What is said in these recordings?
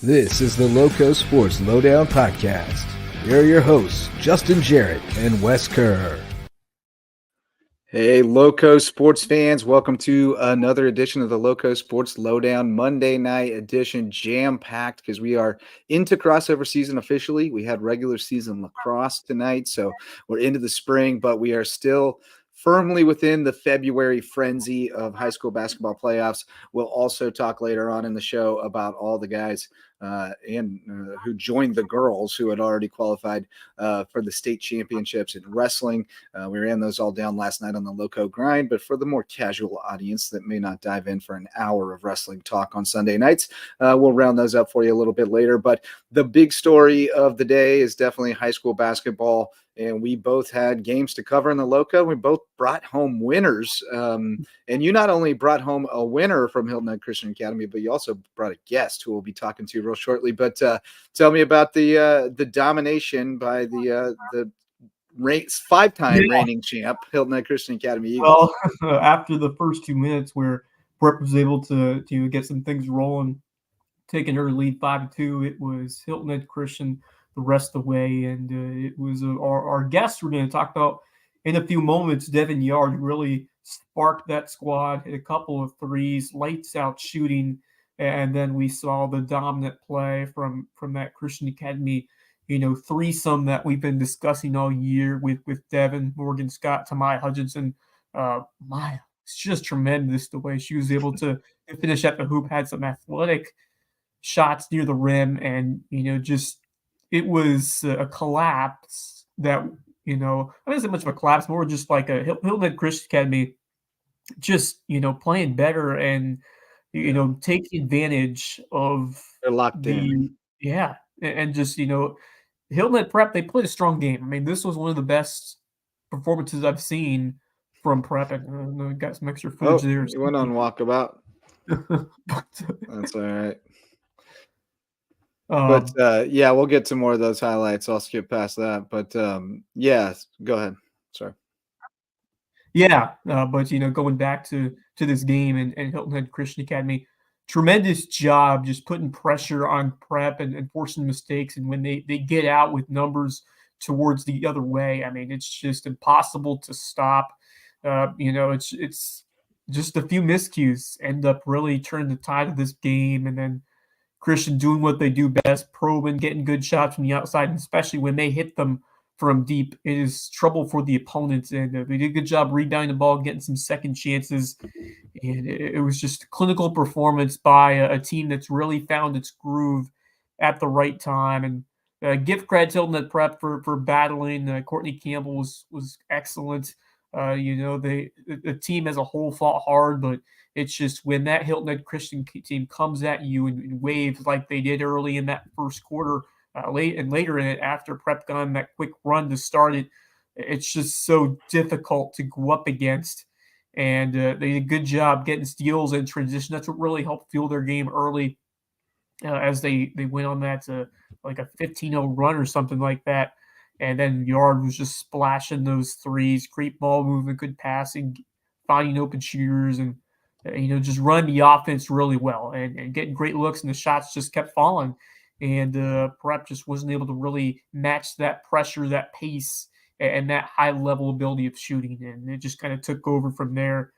This is the LowcoSports Lowdown podcast. Here are your hosts, Justin Jarrett and Wes Kerr. Hey, LowcoSports fans. Welcome to another edition of the LowcoSports Lowdown Monday night edition, jam-packed because we are into crossover season officially. We had regular season lacrosse tonight, so we're into the spring, but we are still firmly within the February frenzy of high school basketball playoffs. We'll also talk later on in the show about all the guys who joined the girls who had already qualified for the state championships in wrestling. We ran those all down last night on the Lowco grind, but for the more casual audience that may not dive in for an hour of wrestling talk on Sunday nights, we'll round those up for you a little bit later. But the big story of the day is definitely high school basketball. And we both had games to cover in the Lowco. We both brought home winners. And you not only brought home a winner from Hilton Head Christian Academy, but you also brought a guest who we'll be talking to real shortly. But tell me about the domination by the five-time reigning champ, Hilton Head Christian Academy Eagles. Well, after the first 2 minutes where Prep was able to get some things rolling, taking her lead 5-2, it was Hilton Head Christian the rest of the way, and it was our guests we're going to talk about in a few moments. Devin Yard really sparked that squad, hit a couple of threes, lights out shooting, and then we saw the dominant play from that Christian Academy, threesome that we've been discussing all year with Devin, Morgan Scott, Tamaya Hutchinson. Maya, it's just tremendous the way she was able to finish at the hoop, had some athletic shots near the rim, and it was a collapse that, I don't say much of a collapse, more just like a Hilton Head Christian Academy just, playing better and, taking advantage of They're locked in. Yeah. And just, Hilton Head Prep, they played a strong game. I mean, this was one of the best performances I've seen from Prep. And we got some extra footage there. You went on walkabout. That's all right. But we'll get to more of those highlights. I'll skip past that. But go ahead. Sorry. Yeah, but going back to this game and Hilton Head Christian Academy, tremendous job just putting pressure on Prep and forcing mistakes. And when they get out with numbers towards the other way, I mean, it's just impossible to stop. It's just a few miscues end up really turning the tide of this game, and then Christian doing what they do best, probing, getting good shots from the outside, and especially when they hit them from deep, it is trouble for the opponents. And they did a good job rebounding the ball, getting some second chances. And it was just a clinical performance by a team that's really found its groove at the right time. And give credit to Hilton Head Prep for battling. Courtney Campbell was excellent. The team as a whole fought hard, but it's just when that Hilton Head Christian team comes at you in waves like they did early in that first quarter, later in it after Prep got on that quick run to start it, it's just so difficult to go up against. And they did a good job getting steals and transition. That's what really helped fuel their game early as they went on that like a 15-0 run or something like that. And then Yard was just splashing those threes, great ball movement, good passing, finding open shooters, and just running the offense really well and getting great looks, and the shots just kept falling. And Prep just wasn't able to really match that pressure, that pace, and that high level ability of shooting. And it just kind of took over from there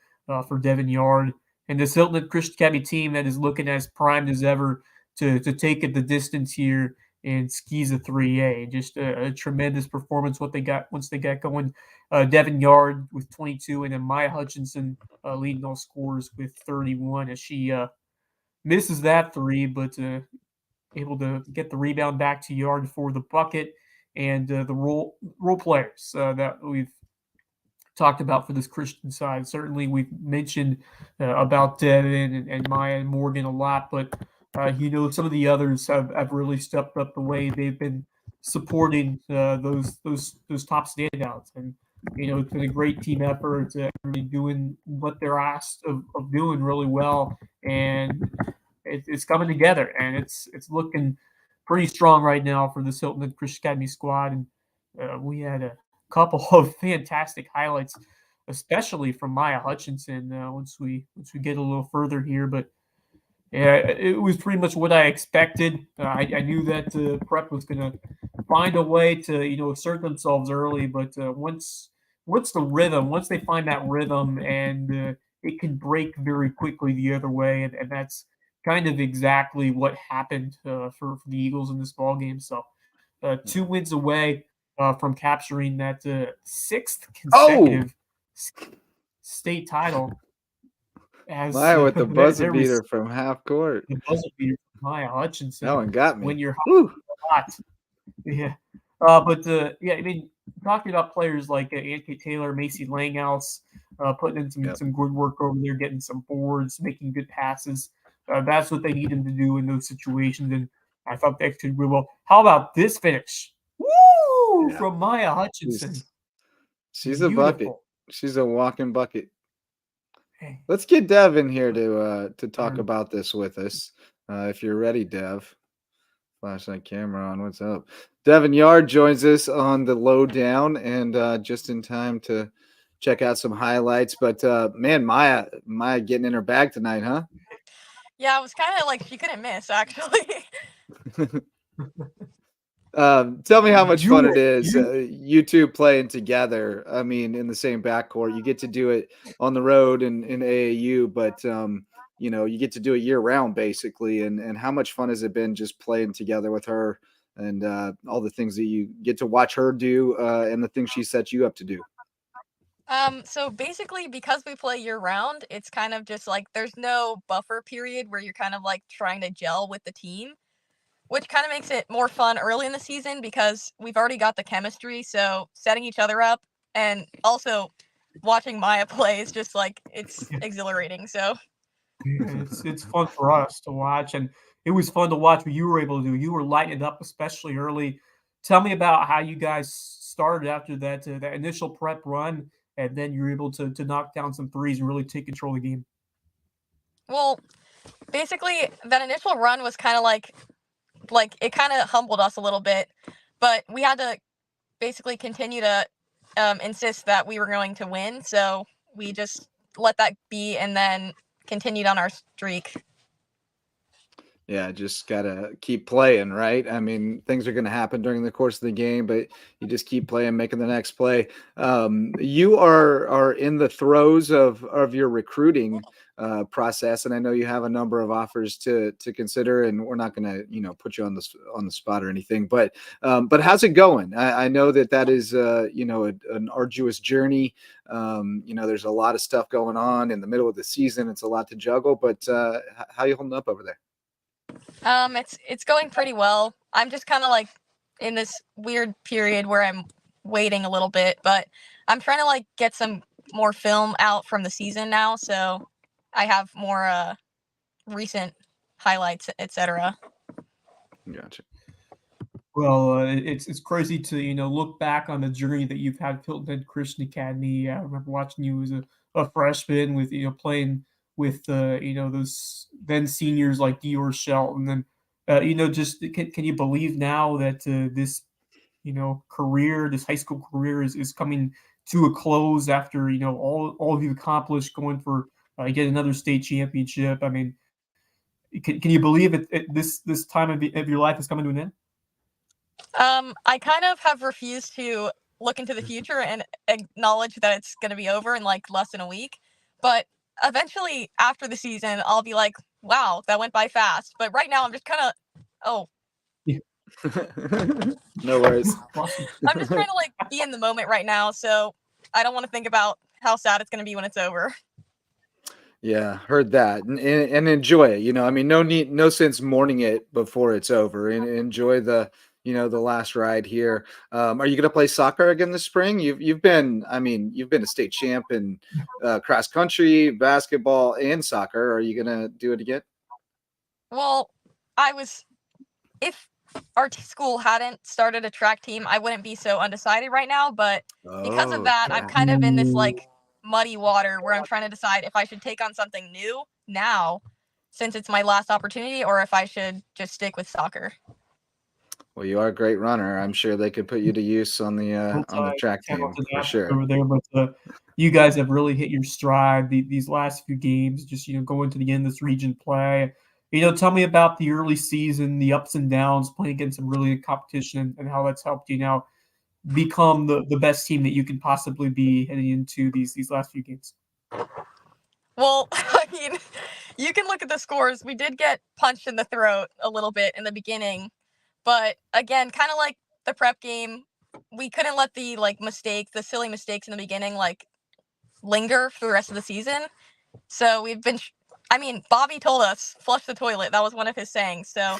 for Devin Yard. And this Hilton Head Christian Academy team that is looking as primed as ever to take it the distance here and skis a 3A. Just a tremendous performance what they got once they got going. Devin Yard with 22, and then Maya Hutchinson leading all scores with 31 as she misses that three, but able to get the rebound back to Yard for the bucket. And the role players that we've talked about for this Christian side. Certainly we've mentioned about Devin and Maya and Morgan a lot, but some of the others have really stepped up the way they've been supporting those top standouts. And, it's been a great team effort, really doing what they're asked of doing really well. And it's coming together, and it's looking pretty strong right now for this Hilton Head Christian Academy squad. And we had a couple of fantastic highlights, especially from Maya Hutchinson once we get a little further here. But Yeah, it was pretty much what I expected. I knew that Prep was going to find a way to assert themselves early, but once they find that rhythm, and it can break very quickly the other way, and that's kind of exactly what happened for the Eagles in this ball game. So 2 wins away from capturing that sixth Oh, consecutive state title. As Maya with the buzzer there was beater from half court. the buzzer beater from Maya That Hutchinson. one got When me. you're Woo. hot, yeah. Yeah, I mean, talking about players like Anke Taylor, Macy Langhouse, putting in Yep. some good work over there, getting some boards, making good passes. That's what they need him to do in those situations, and I thought they could really well. How about this finish? Woo! Yeah. From Maya Hutchinson. She's a bucket. Beautiful. She's a walking bucket. Hey, Let's get Dev in here to talk Darn. about this with us. If you're ready, Dev. Flash that camera on. What's up? Devin Yard joins us on the Lowdown, and just in time to check out some highlights. But man, Maya getting in her bag tonight, huh? Yeah, it was kind of like she couldn't miss, actually. Tell me how much fun it You- is. You two playing together. I mean, in the same backcourt. You get to do it on the road in AAU, but you get to do it year round basically. And how much fun has it been just playing together with her and all the things that you get to watch her do and the things she sets you up to do? So basically, because we play year round, it's kind of just like there's no buffer period where you're kind of like trying to gel with the team, which kind of makes it more fun early in the season because we've already got the chemistry. So setting each other up and also watching Maya play is just like it's exhilarating. So it's fun for us to watch, and it was fun to watch what you were able to do. You were lighting it up, especially early. Tell me about how you guys started after that initial prep run, and then you were able to knock down some threes and really take control of the game. well, basically that initial run was kind of like it kind of humbled us a little bit, but we had to basically continue to insist that we were going to win. So we just let that be and then continued on our streak. Yeah, just gotta keep playing, right? I mean, things are gonna happen during the course of the game, but you just keep playing, making the next play. You are in the throes of your recruiting process, and I know you have a number of offers to consider. And we're not gonna put you on the spot or anything, but how's it going? I know that is an arduous journey. There's a lot of stuff going on in the middle of the season. It's a lot to juggle, but how you holding up over there? It's going pretty well. I'm just kind of like in this weird period where I'm waiting a little bit, but I'm trying to like get some more film out from the season now, so I have more recent highlights, etc. Gotcha. Well, it's crazy to look back on the journey that you've had Hilton Head Christian Academy. I remember watching you as a freshman with playing with those then seniors like Dior Shelton, and just can you believe now that this career, this high school career is coming to a close after all you've accomplished, going for yet another state championship. I mean, can you believe this time of your life is coming to an end? I kind of have refused to look into the future and acknowledge that it's going to be over in like less than a week. But eventually, after the season, I'll be like, wow, that went by fast. But right now, I'm just kind of, oh. No worries. I'm just trying to like be in the moment right now. So I don't want to think about how sad it's going to be when it's over. Yeah, heard that, and enjoy it. I mean, no sense mourning it before it's over, and enjoy the last ride here. Are you going to play soccer again this spring? You've been a state champ in cross country, basketball, and soccer. Are you going to do it again? Well, if our school hadn't started a track team, I wouldn't be so undecided right now. But because of that, I'm kind of in this like muddy water where I'm trying to decide if I should take on something new now since it's my last opportunity or if I should just stick with soccer. Well, you are a great runner. I'm sure they could put you to use on the track team for sure. Over there, but you guys have really hit your stride these last few games. Just going to the end of this region play, Tell me about the early season, the ups and downs, playing against some really good competition, and how that's helped you now become the best team that you can possibly be heading into these last few games. Well, I mean, you can look at the scores. We did get punched in the throat a little bit in the beginning, but again, kind of like the prep game, we couldn't let the the silly mistakes in the beginning linger for the rest of the season. So we've been Bobby told us flush the toilet. That was one of his sayings. So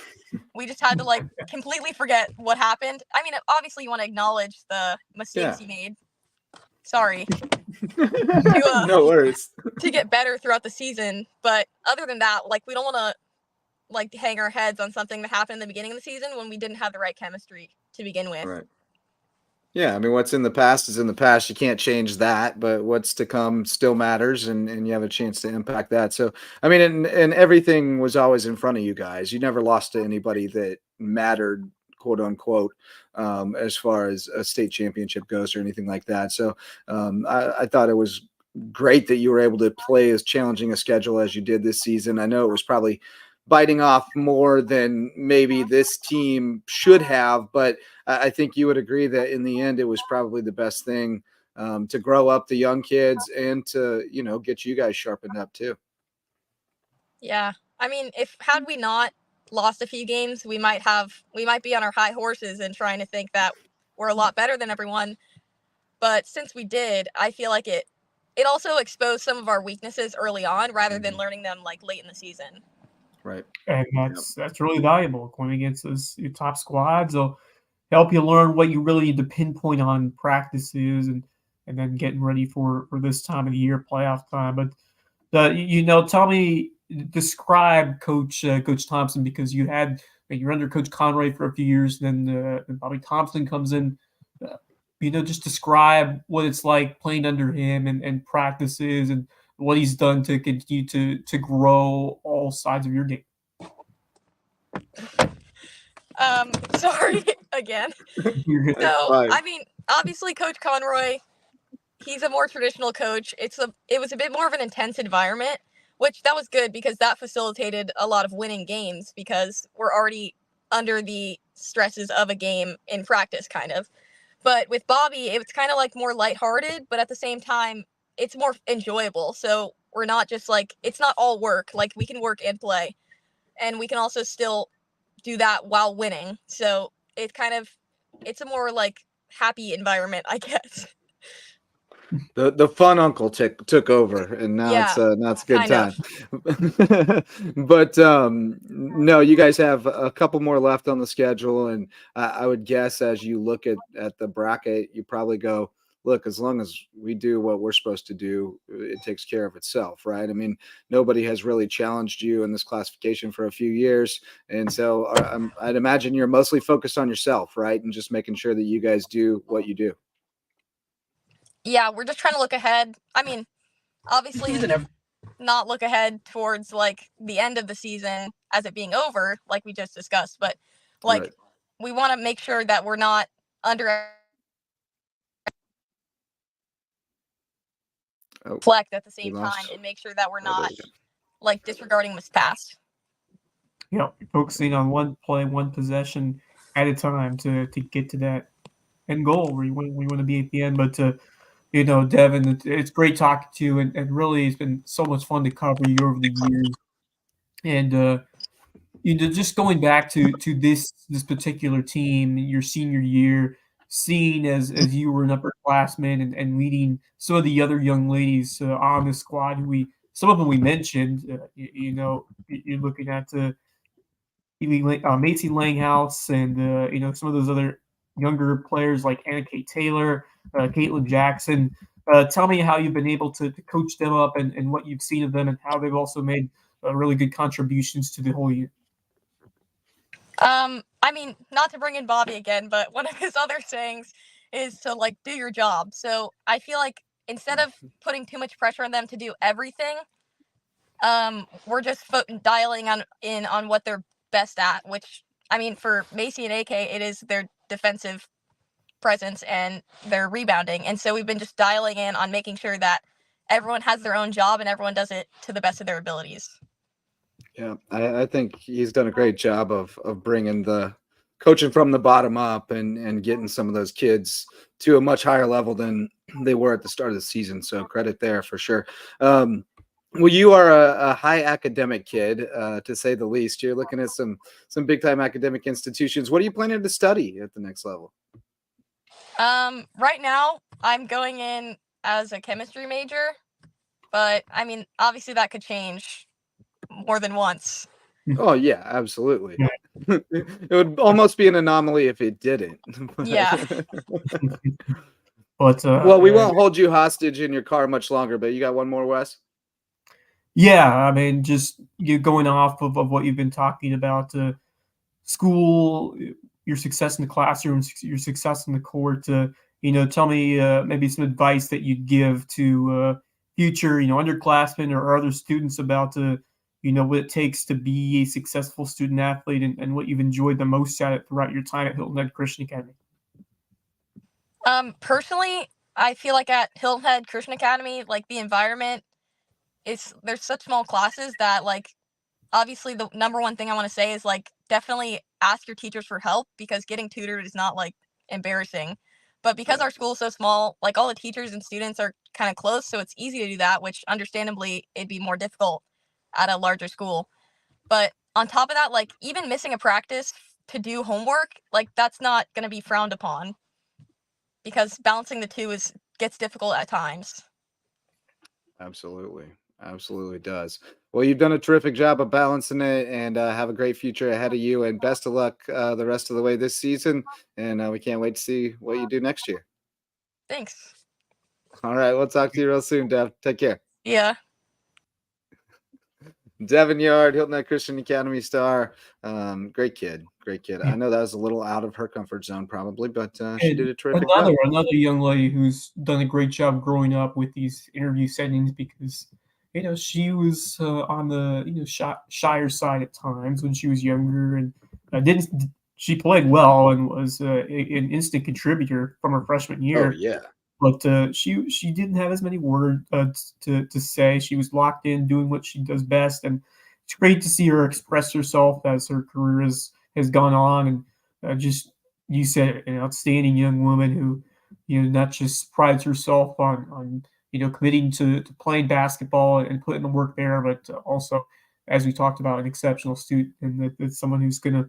we just had to completely forget what happened. I mean, obviously you want to acknowledge the mistakes you made. Sorry. No worries. To get better throughout the season, but other than that, we don't want to hang our heads on something that happened in the beginning of the season when we didn't have the right chemistry to begin with. Right. Yeah, I mean, what's in the past is in the past. You can't change that, but what's to come still matters, and you have a chance to impact that. So, I mean, and everything was always in front of you guys. You never lost to anybody that mattered, quote unquote, as far as a state championship goes or anything like that. So, I thought it was great that you were able to play as challenging a schedule as you did this season. I know it was probably biting off more than maybe this team should have, but I think you would agree that in the end, it was probably the best thing to grow up the young kids and to, get you guys sharpened up too. Yeah. I mean, had we not lost a few games, we might be on our high horses and trying to think that we're a lot better than everyone. But since we did, I feel like it also exposed some of our weaknesses early on rather than learning them late in the season. Right. And that's really valuable. Going against your top squads will help you learn what you really need to pinpoint on practices and then getting ready for this time of the year, playoff time. But tell me, describe Coach Thompson, because you're under Coach Conroy for a few years, then Bobby Thompson comes in. Just describe what it's like playing under him and practices and what he's done to continue to grow all sides of your game. Sorry again. So, I mean, obviously Coach Conroy, he's a more traditional coach. It was a bit more of an intense environment, which that was good because that facilitated a lot of winning games because we're already under the stresses of a game in practice kind of. But with Bobby, it's kind of more lighthearted, but at the same time, it's more enjoyable. So we're not just it's not all work. We can work and play, and we can also still do that while winning. So it's a more happy environment, I guess. The fun uncle took over, and now it's a good time. But no, you guys have a couple more left on the schedule, and I would guess as you look at the bracket, you probably go, look, as long as we do what we're supposed to do, it takes care of itself, right? I mean, nobody has really challenged you in this classification for a few years, and so I'd imagine you're mostly focused on yourself, right, and just making sure that you guys do what you do. Yeah, we're just trying to look ahead. I mean, obviously not look ahead towards the end of the season as it being over, like we just discussed, but right. We want to make sure that we're not under reflect at the same time and make sure that we're not disregarding this past. Focusing on one play, one possession at a time to get to that end goal where we want to be at the end. But Devin, it's great talking to you, and really it's been so much fun to cover you over the years. And just going back to this particular team, your senior year, seeing as you were an upperclassman and leading some of the other young ladies on the squad, some of them we mentioned. You're looking at Macy Langhouse and some of those other younger players like Anna Kay Taylor, Caitlin Jackson. Tell me how you've been able to coach them up and what you've seen of them and how they've also made really good contributions to the whole year. I mean, not to bring in Bobby again, but one of his other sayings is to do your job. So I feel like instead of putting too much pressure on them to do everything, we're just dialing in on what they're best at, which, I mean, for Macy and AK, it is their defensive presence and their rebounding. And so we've been just dialing in on making sure that everyone has their own job and everyone does it to the best of their abilities. Yeah, I think he's done a great job of bringing the coaching from the bottom up and getting some of those kids to a much higher level than they were at the start of the season. So credit there for sure. Well, you are a high academic kid, to say the least. You're looking at some big time academic institutions. What are you planning to study at the next level? Right now I'm going in as a chemistry major, but I mean, obviously that could change more than once. Oh yeah, absolutely. It would almost be an anomaly if it didn't. Yeah. But Well, we won't hold you hostage in your car much longer, but you got one more, Wes? yeah, I mean, just you going off of what you've been talking about, school, your success in the classroom, your success in the court. Tell me maybe some advice that you'd give to future, underclassmen or other students about what it takes to be a successful student athlete and what you've enjoyed the most at it throughout your time at Hilton Head Christian Academy. Personally, I feel like at Hilton Head Christian Academy, like the environment there's such small classes that like obviously the number one thing I want to say is like definitely ask your teachers for help because getting tutored is not like embarrassing. But because our school is so small, like all the teachers and students are kind of close, so it's easy to do that, which understandably it'd be more difficult at a larger school. But on top of that, like even missing a practice to do homework, like that's not going to be frowned upon because balancing the two gets difficult at times. Absolutely. Absolutely does. Well, you've done a terrific job of balancing it and have a great future ahead of you. And best of luck the rest of the way this season. And we can't wait to see what you do next year. Thanks. All right. We'll talk to you real soon, Dev. Take care. Yeah. Devin Yard, Hilton Head Christian Academy star. Great kid. Great kid. I know that was a little out of her comfort zone probably, but she did a terrific job. Another young lady who's done a great job growing up with these interview settings because she was on the shyer side at times when she was younger and she played well and was an instant contributor from her freshman year. Oh yeah. But she didn't have as many words to say. She was locked in doing what she does best, and it's great to see her express herself as her career has gone on. And just you said it, an outstanding young woman who not just prides herself on committing to playing basketball and putting the work there, but also, as we talked about, an exceptional student and that's someone who's going to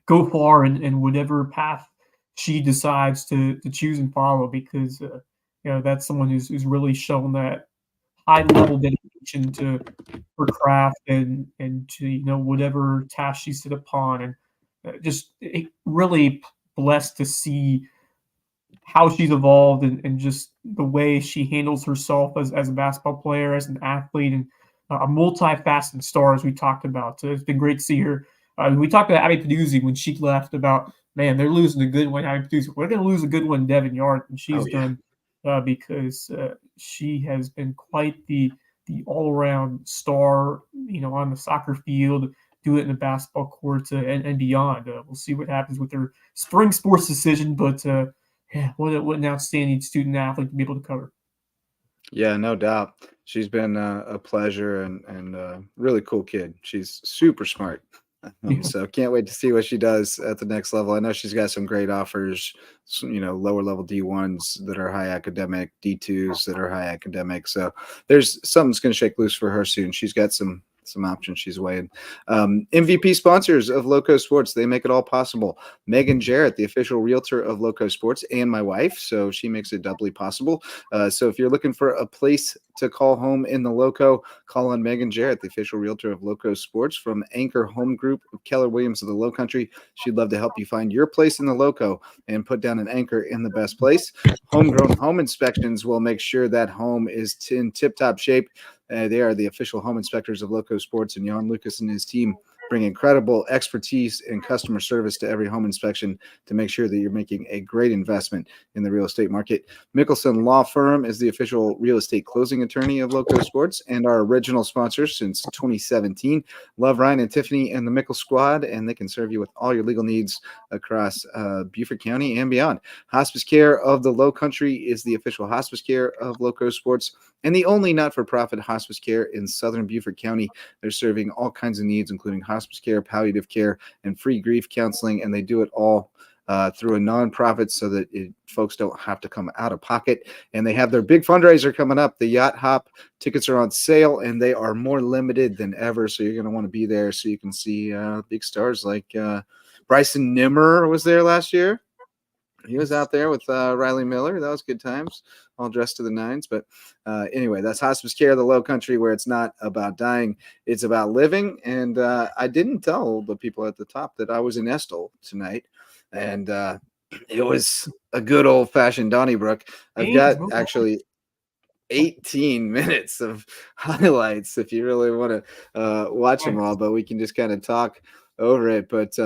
go far in whatever path she decides to choose and follow because that's someone who's really shown that high level dedication to her craft and to whatever task she's set upon and just really blessed to see how she's evolved and just the way she handles herself as a basketball player, as an athlete, and a multifaceted star, as we talked about. So it's been great to see her. We talked about Abby Peduzzi when she left about, man, they're losing a good one. Abby Peduzzi, we're going to lose a good one, Devin Yard, and she's done because she has been quite the all-around star, on the soccer field, do it in the basketball courts and beyond. We'll see what happens with her spring sports decision, but what an outstanding student athlete to be able to cover. Yeah, no doubt. She's been a pleasure and really cool kid. She's super smart. So can't wait to see what she does at the next level. I know she's got some great offers, lower level D1s that are high academic, D2s that are high academic. So there's something's going to shake loose for her soon. She's got some options she's weighing. MVP sponsors of LowcoSports, they make it all possible. Megan Jarrett, the official realtor of LowcoSports, and my wife, so she makes it doubly possible. So if you're looking for a place to call home in the Lowco, call on Megan Jarrett, the official realtor of LowcoSports from Anchor Home Group of Keller Williams of the Lowcountry. She'd love to help you find your place in the Lowco and put down an anchor in the best place. Homegrown Home Inspections will make sure that home is in tip-top shape. They are the official home inspectors of LowcoSports, and Jan Lucas and his team bring incredible expertise and customer service to every home inspection to make sure that you're making a great investment in the real estate market. Mickelson Law Firm is the official real estate closing attorney of LowcoSports and our original sponsor since 2017. Love Ryan and Tiffany and the Mickle Squad, and they can serve you with all your legal needs across Beaufort County and beyond. Hospice Care of the Lowcountry is the official hospice care of LowcoSports and the only not-for-profit hospice care in southern Beaufort County. They're serving all kinds of needs, including hospice care, palliative care, and free grief counseling, and they do it all through a nonprofit so that folks don't have to come out of pocket. And they have their big fundraiser coming up. The Yacht Hop tickets are on sale, and they are more limited than ever, so you're going to want to be there so you can see big stars like Bryson Nimmer was there last year. He was out there with Riley Miller. That was good times, all dressed to the nines. But anyway, that's Hospice Care of the Lowcountry, where it's not about dying, it's about living. And I didn't tell the people at the top that I was in Estill tonight. And it was a good old-fashioned Donnybrook. I've got actually 18 minutes of highlights if you really want to watch them all, but we can just kind of talk over it. But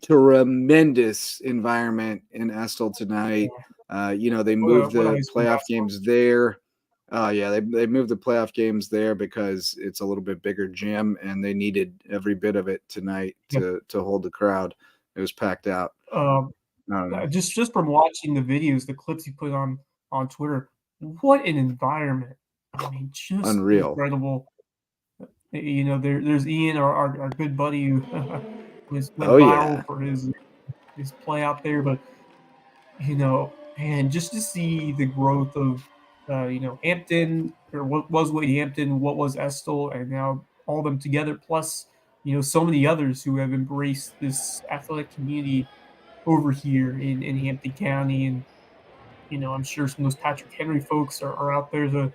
tremendous environment in Estill tonight. They moved the playoff games there. They moved the playoff games there because it's a little bit bigger gym, and they needed every bit of it tonight to hold the crowd. It was packed out. Just from watching the videos, the clips you put on Twitter, what an environment! I mean, just unreal, incredible. There's Ian, our good buddy who went viral for his play out there, but and just to see the growth of Hampton, or what was Wade Hampton, what was Estill, and now all of them together, plus so many others who have embraced this athletic community over here in Hampton County. And I'm sure some of those Patrick Henry folks are out there to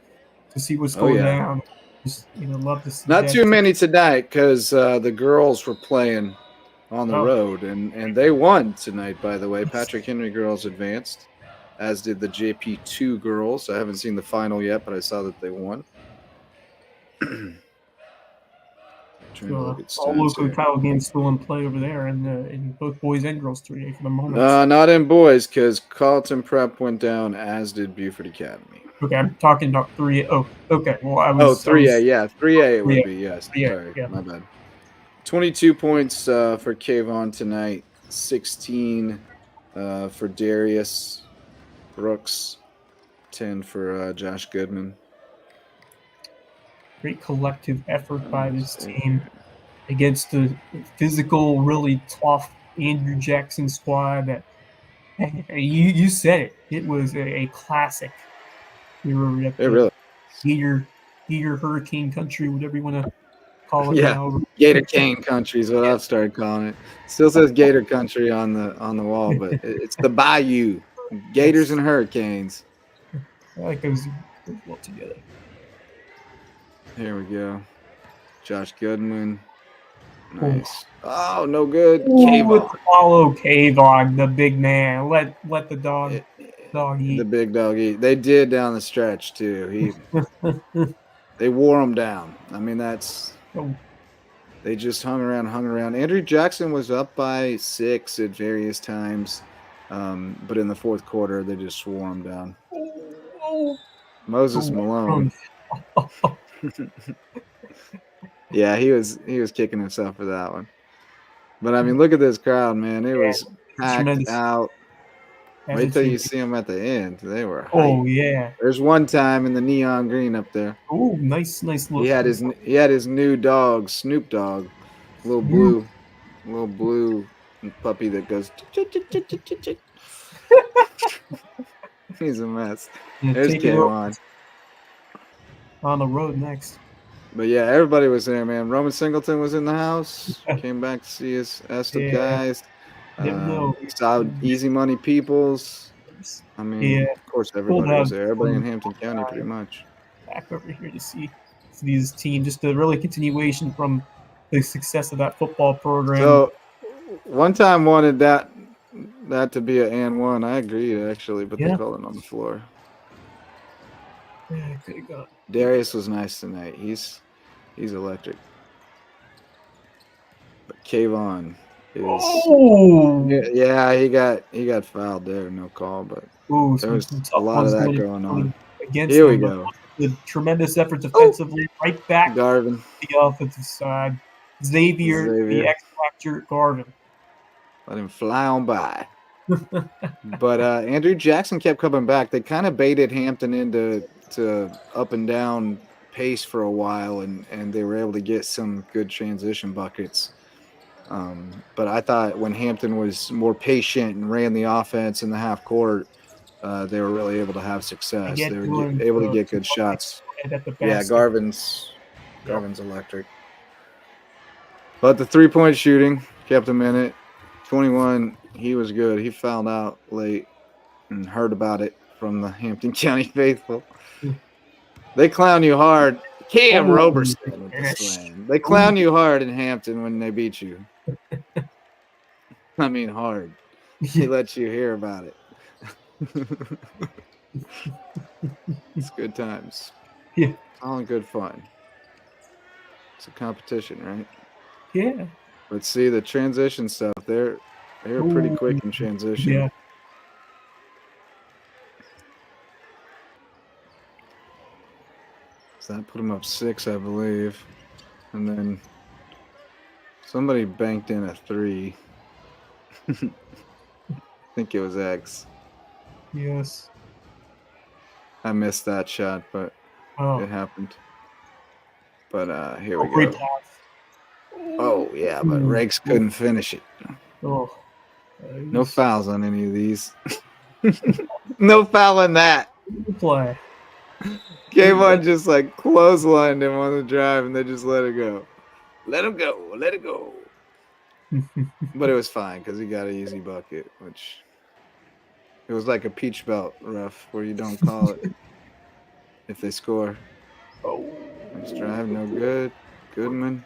see what's going down. Just love to see not too many tonight because the girls were playing on the road, and they won tonight, by the way. Patrick Henry girls advanced, as did the JP2 girls. I haven't seen the final yet, but I saw that they won. All local title games still in play over there, and in both boys and girls 3A for the moment. Not in boys, because Carleton Prep went down, as did Beaufort Academy. Okay, I'm talking about 3A. Oh, okay. Well, I was. 3A, yeah. 3A it would be, yes. Sorry, my bad. 22 points for Kayvon tonight, 16 for Darius Brooks, 10 for Josh Goodman. Great collective effort by this team against the physical, really tough Andrew Jackson squad. That you said it. It was a classic. We were at the Gator Hurricane Country, whatever you want to call it. Yeah, now. Gator Cane Country is what I've started calling it. Still says Gator Country on the wall, but it's the Bayou. Gators and Hurricanes. I like those well together. Here we go. Josh Goodman. Nice. Oh, no good. Kayvon. Follow Kayvon, the big man. Let the dog eat. The big dog eat. They did down the stretch, too. They wore him down. I mean, they just hung around. Andrew Jackson was up by 6 at various times, but in the fourth quarter, they just swore him down. Moses Malone. Yeah, he was kicking himself for that one. But I mean, look at this crowd, man. It was packed out. Wait till you see them at the end. They were hyped. Oh yeah. There's one time in the neon green up there. Oh, nice look. He had his new dog, Snoop Dogg, little blue puppy that goes. He's a mess. There's Kayvon. On the road next. But yeah, everybody was there, man. Roman Singleton was in the house. Came back to see his Estill guys. Saw Easy Money Peoples. I mean, of course, everybody was there. Everybody in Hampton County, pretty much. Back over here to see this team, just a really continuation from the success of that football program. So, one time wanted that to be an and one. I agreed, actually, but they called it on the floor. Yeah, could have gone. Darius was nice tonight. He's electric. But Kayvon is Oh, he got fouled there, no call, but ooh, there was some a tough lot of ones that going going on. against Here we them. But go. the tremendous effort Oh, defensively, right back to Garvin. the offensive side. Xavier, the X Factor, Garvin. Let him fly on by. But Andrew Jackson kept coming back. They kind of baited Hampton into up and down pace for a while, and they were able to get some good transition buckets. But I thought when Hampton was more patient and ran the offense in the half court, they were really able to have success. They were able to get good shots. Yeah, Garvin's electric. But the 3-point shooting kept him in it. 21, he was good. He fouled out late and heard about it from the Hampton County faithful. They clown you hard. Cam Roberson with the slam. They clown you hard in Hampton when they beat you. I mean hard. They let you hear about it. It's good times. Yeah. It's all in good fun. It's a competition, right? Yeah. But see the transition stuff, they're pretty quick in transition. Yeah. So that put them up 6, I believe. And then somebody banked in a 3. I think it was X. Yes. I missed that shot, but it happened. But here we go. Oh, yeah, but Regs couldn't finish it. Oh. No fouls on any of these. No foul in that. Play. Kayvon just like clotheslined him on the drive, and they just let it go. Let him go. Let it go. But it was fine because he got an easy bucket, which it was like a peach belt ref where you don't call it if they score. Oh. Nice drive, no good. Goodman.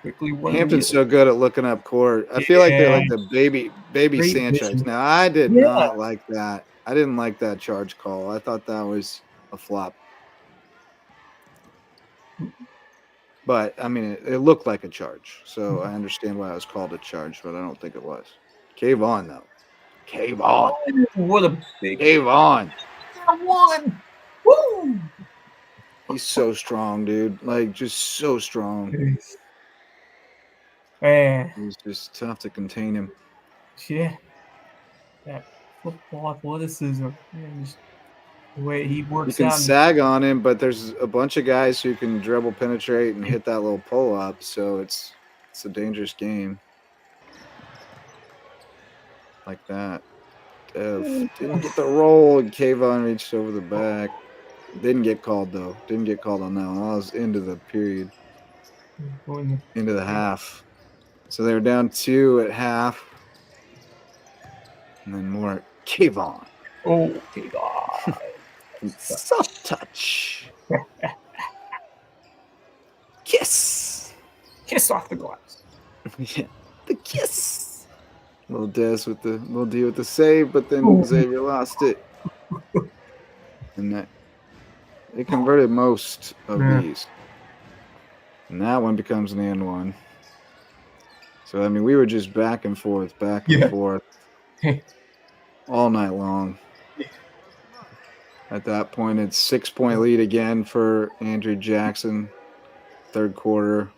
Quickly Hampton's so good at looking up court. I feel like they're like the baby Great Sanchez. vision. Now, I did not like that. I didn't like that charge call. I thought that was a flop. But, I mean, it looked like a charge. So I understand why it was called a charge, but I don't think it was. Kayvon, though. Kayvon. What a big Kayvon. one. Woo! He's so strong, dude. Like, just so strong. Man. It's just tough to contain him. Yeah. That football athleticism. Man, just the way he works You can out. sag on him, but there's a bunch of guys who can dribble, penetrate, and hit that little pull up. So it's a dangerous game. Like that. Dev didn't get the roll, and Kayvon reached over the back. Didn't get called though. Didn't get called on that one. That was into the period. Into the half. So they were down 2 at half. And then more Kayvon. Oh, Kayvon. Soft touch. Kiss. Kiss off the glass. Yeah. The kiss. Little Dez with the little D with the save, but then Xavier lost it. And that they converted most of these. And that one becomes an and one. So I mean we were just back and forth all night long. At that point, it's 6-point lead again for Andrew Jackson, third quarter.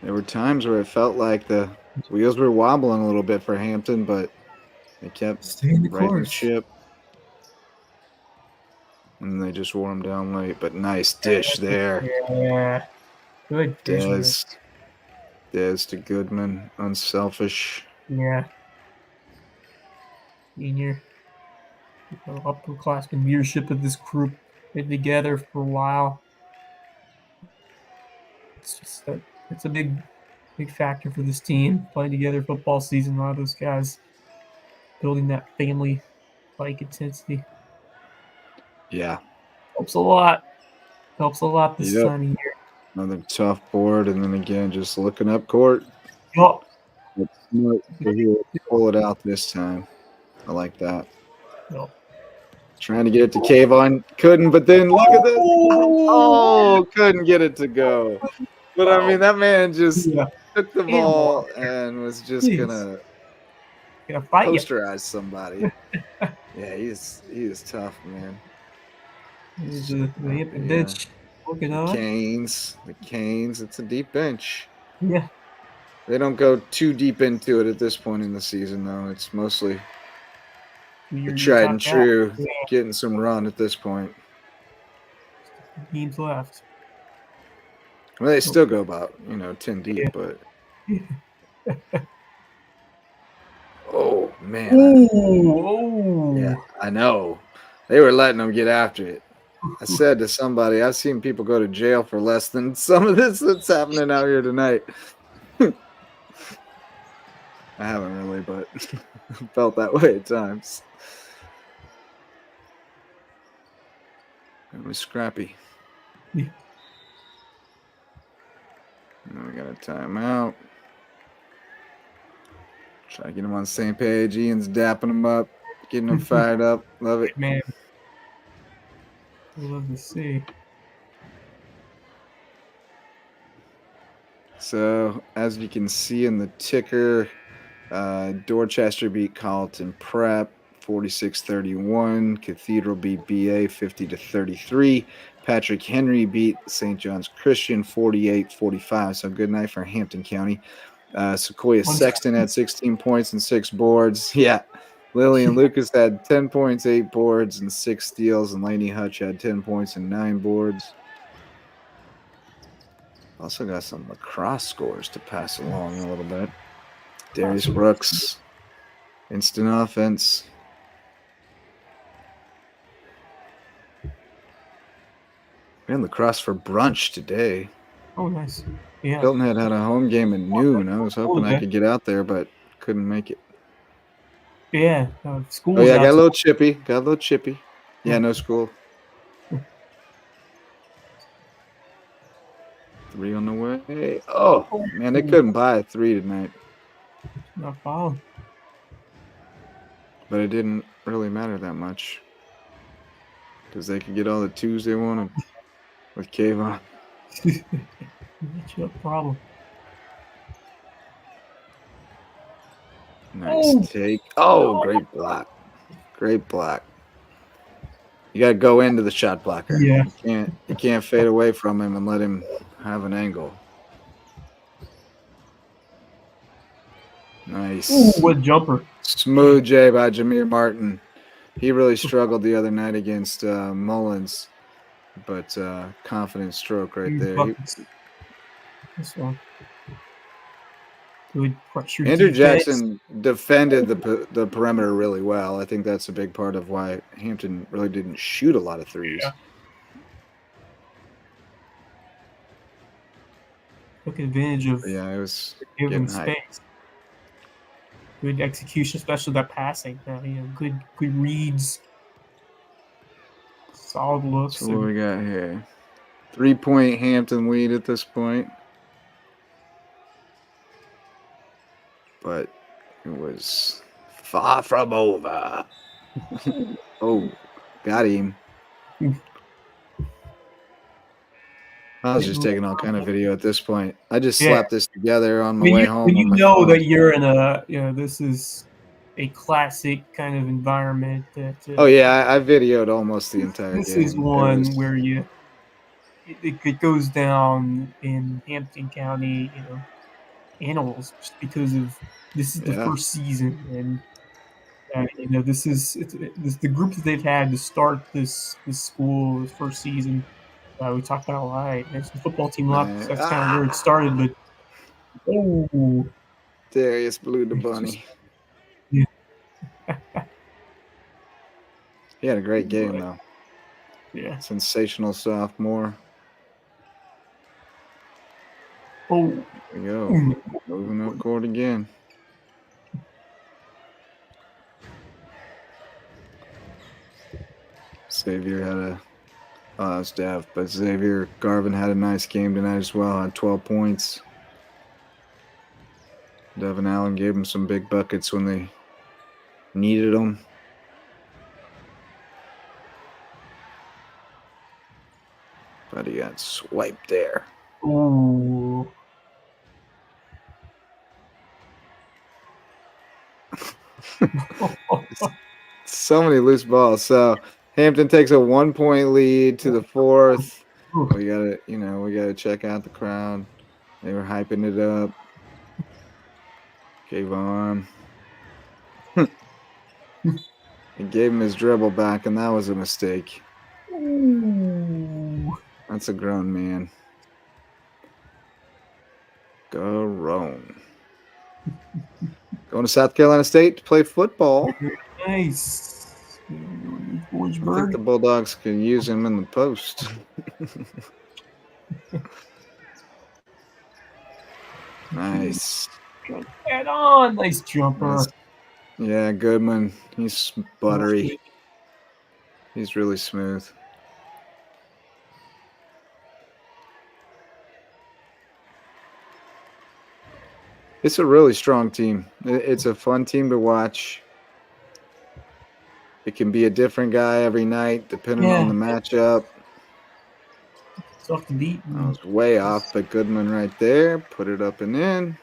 There were times where it felt like the wheels were wobbling a little bit for Hampton, but they kept righting the ship. And they just wore them down late, but nice dish there. Yeah. Good dish. Dez to Goodman, unselfish. Yeah. Senior. Upperclassmen leadership of this group been together for a while. It's just it's a big factor for this team playing together football season. A lot of those guys building that family-like intensity. Yeah, helps a lot. Helps a lot this time of year. Another tough board, and then again just looking up court. Yup. Pull it out this time. I like that. Yup. Trying to get it to Kayvon. Couldn't, but then look at this. Oh, couldn't get it to go. But I mean, that man just took the Animal ball and was just Jeez. gonna fight posterize somebody. Yeah, he is tough, man. The bench looking on. The Canes. It's a deep bench. Yeah. They don't go too deep into it at this point in the season, though. It's mostly the tried and true, getting some run at this point. Teams left. Well, they still go about 10 deep, but oh man, yeah, I know they were letting them get after it. I said to somebody, I've seen people go to jail for less than some of this that's happening out here tonight. I haven't really, but felt that way at times. It was scrappy. Yeah. And we got a timeout. Try to get them on the same page. Ian's dapping them up, getting them fired up. Love it. Man. Love to see. So, as you can see in the ticker, Dorchester beat Carleton Prep 46-31. Cathedral beat BA 50-33. Patrick Henry beat St. John's Christian 48-45. So, good night for Hampton County. Sequoia Sexton had 16 points and 6 boards. Yeah. Lillian Lucas had 10 points, 8 boards, and 6 steals. And Lainey Hutch had 10 points and 9 boards. Also got some lacrosse scores to pass along a little bit. Darius Brooks, instant offense. We had lacrosse for brunch today. Oh, nice. Yeah. Hilton had a home game at noon. I was hoping I could get out there, but couldn't make it. Yeah. School. Oh, yeah, got a little chippy. Yeah, no school. 3 on the way. Oh, man, they couldn't buy a 3 tonight. Not fouled. But it didn't really matter that much because they could get all the 2s they wanted with Kayvon. That's your problem. Nice take. Oh, great block. Great block. You got to go into the shot blocker. Yeah. You can't fade away from him and let him have an angle. Nice. Ooh, what jumper. Smooth J by Jameer Martin. He really struggled the other night against Mullins, but confident stroke right there. This one. Good pressure. Andrew Jackson defended the perimeter really well. I think that's a big part of why Hampton really didn't shoot a lot of 3s. Yeah. Took advantage of it was giving space. Good execution, especially that passing. Good reads. Solid looks. So what we got here? 3-point Hampton lead at this point. But it was far from over. Oh, got him. I was just taking all kind of video at this point. I just slapped this together on my way home. When you know that you're in this is a classic kind of environment. That. Oh yeah, I videoed almost the entire game. This is one where it goes down in Hampton County, annals, just because of this is the first season, and this is the group that they've had to start this school, this first season. We talked about a lot. There's the football team left. That's kind of where it started. But Darius blew the bunny. Yeah. He had a great game though. Yeah. Sensational sophomore. Oh. There we go. Moving up court again. Xavier had but Xavier Garvin had a nice game tonight as well. Had 12 points. Devin Allen gave him some big buckets when they needed them. But he got swiped there. Ooh. So many loose balls. So Hampton takes a 1-point lead to the fourth. We gotta check out the crowd. They were hyping it up. Kayvon. He gave him his dribble back, and that was a mistake. Ooh. That's a grown man. Grown. Going to South Carolina State to play football. Nice. I think the Bulldogs can use him in the post. Nice. Head on. Nice jumper. Nice. Yeah, Goodman. He's buttery. He's really smooth. It's a really strong team. It's a fun team to watch. It can be a different guy every night, depending on the matchup. Tough to beat. I was way off, but Goodman right there. Put it up and in.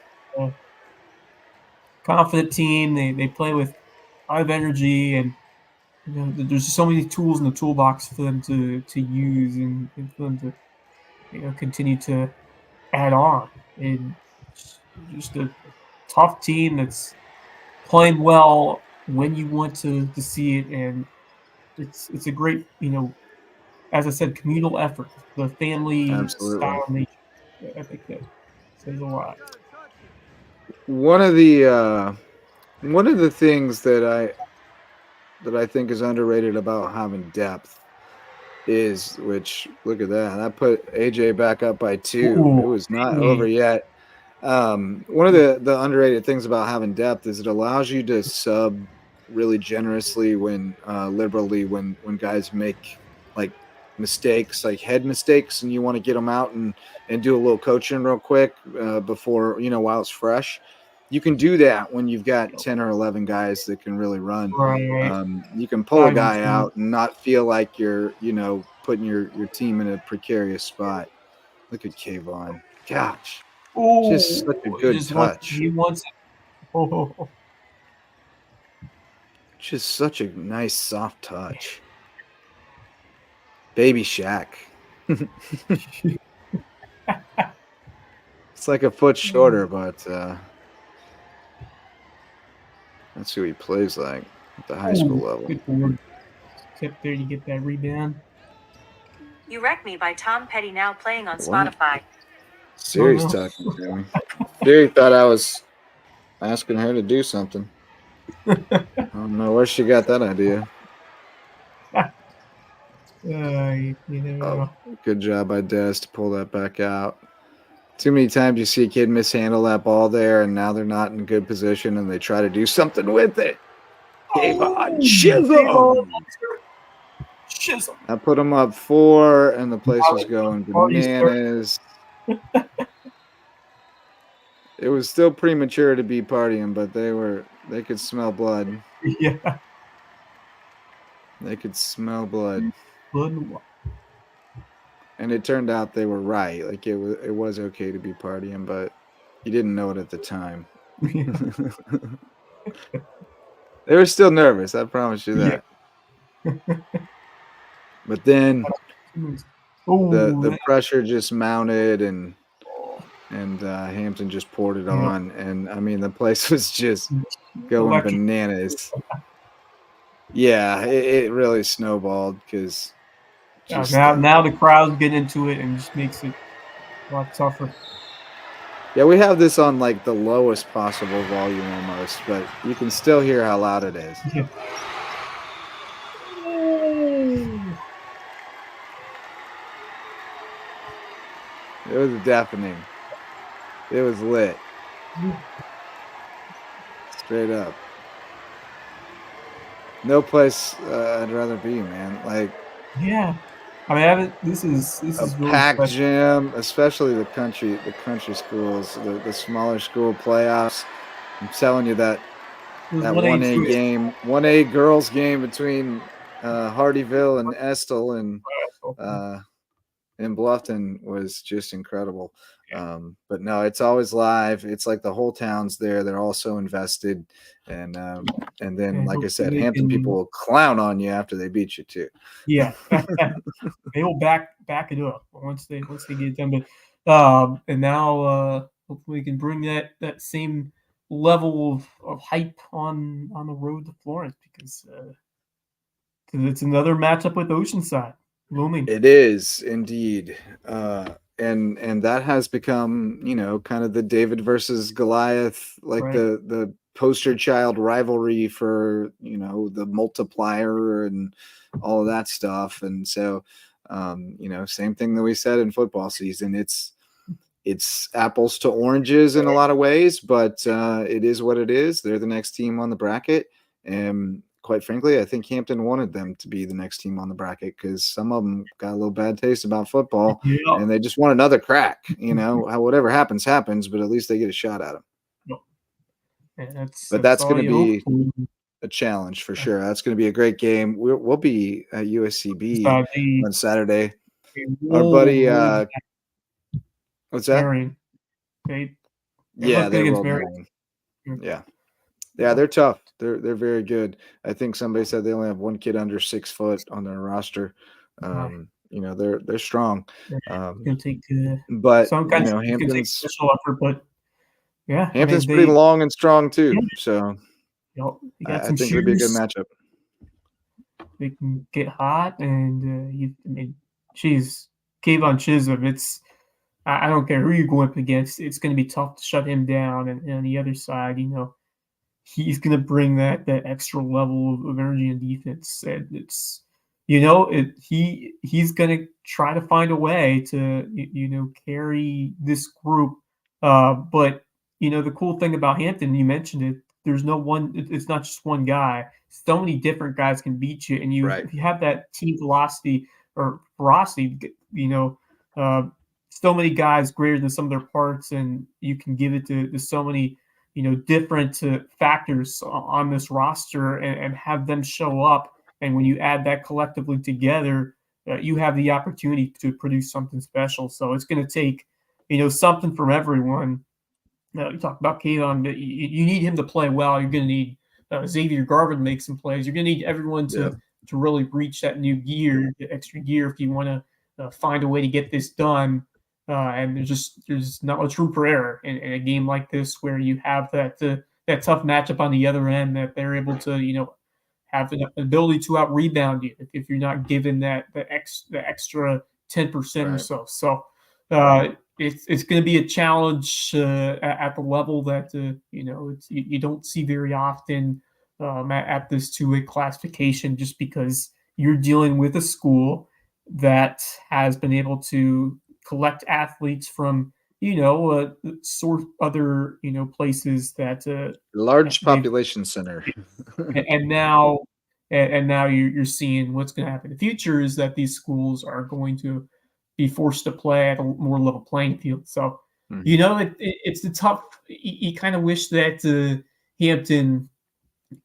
Confident team. They play with a lot of energy, and there's so many tools in the toolbox for them to use and for them to continue to add on. And just a tough team that's playing well when you want to see it, and it's a great, as I said, communal effort. The family style nature. I think that says a lot. One of the things that I think is underrated about having depth is, which look at that. I put AJ back up by 2. Ooh, it was not over yet. One of the underrated things about having depth is it allows you to sub really generously liberally when guys make like mistakes, like head mistakes, and you want to get them out and do a little coaching real quick before, while it's fresh. You can do that when you've got 10 or 11 guys that can really run. Right. You can pull a guy out and not feel like you're, putting your team in a precarious spot. Look at Kayvon. Gosh. Ooh, just such a good touch. He wants it. Oh. Just such a nice, soft touch. Baby Shaq. It's like a foot shorter, but that's who he plays like at the high school level. Kept there to get that rebound. You Wreck Me by Tom Petty, now playing on Spotify. Siri's talking to me. Siri thought I was asking her to do something. I don't know where she got that idea. Good job by Des to pull that back out. Too many times you see a kid mishandle that ball there, and now they're not in good position, and they try to do something with it. Chisholm. I put them up 4, and the place was going bananas. It was still premature to be partying, but they could smell blood. Yeah. They could smell blood. Blood. And it turned out they were right. Like it was okay to be partying, but you didn't know it at the time. They were still nervous, I promise you that. Yeah. But then the pressure just mounted, and Hampton just poured it on, and I mean the place was just going bananas. Yeah, it really snowballed because now the crowd's getting into it and just makes it a lot tougher. Yeah, we have this on like the lowest possible volume almost, but you can still hear how loud it is. Yeah. It was deafening. It was lit. Straight up. No place I'd rather be, man. Like, yeah. I mean, this is really packed special. gym, especially the country schools, the smaller school playoffs. I'm telling you that 1A game, 1A girls game between Hardyville and Estill, and in Bluffton was just incredible. But no, it's always live. It's like the whole town's there. They're all so invested. And then, like I said, Hampton people will clown on you after they beat you too. Yeah. They will back it up once they get it done. But and now hopefully we can bring that same level of hype on the road to Florence, because it's another matchup with Oceanside looming. It is indeed. And that has become, kind of the David versus Goliath, like Right. the poster child rivalry for, the multiplier and all of that stuff. And so, same thing that we said in football season. It's apples to oranges in a lot of ways, but it is what it is. They're the next team on the bracket. And quite frankly, I think Hampton wanted them to be the next team on the bracket because some of them got a little bad taste about football, and they just want another crack. Whatever happens, but at least they get a shot at them. But that's going to be a challenge for sure. That's going to be a great game. We'll be at USCB on Saturday. Our buddy, what's that? Marion. They will. Yeah, they're tough. They're very good. I think somebody said they only have one kid under 6 foot on their roster. They're strong. But Hampton's special effort, but yeah, Hampton's pretty long and strong too. So I think it'd be a good matchup. They can get hot, and Kayvon Chisholm. I don't care who you go up against. It's going to be tough to shut him down. And on the other side, he's going to bring that extra level of energy and defense. And it's, he's going to try to find a way to, carry this group. But, the cool thing about Hampton, you mentioned it, there's no one, it's not just one guy. So many different guys can beat you. And if you have that team velocity or ferocity, so many guys greater than some of their parts, and you can give it to so many, different factors on this roster and have them show up. And when you add that collectively together, you have the opportunity to produce something special. So it's going to take, something from everyone. You talk about Kayvon, but you need him to play well. You're going to need Xavier Garvin to make some plays. You're going to need everyone to really reach that new gear, the extra gear, if you want to find a way to get this done. And there's not much room for error in a game like this, where you have that tough matchup on the other end, that they're able to have the ability to out rebound you if you're not given the extra 10% or so. So it's going to be a challenge at the level that you don't see very often at this 2A classification, just because you're dealing with a school that has been able to collect athletes from sort of other places that large population center, and now you're seeing what's going to happen in the future is that these schools are going to be forced to play at a more level playing field. So it's the tough. You kind of wish that Hampton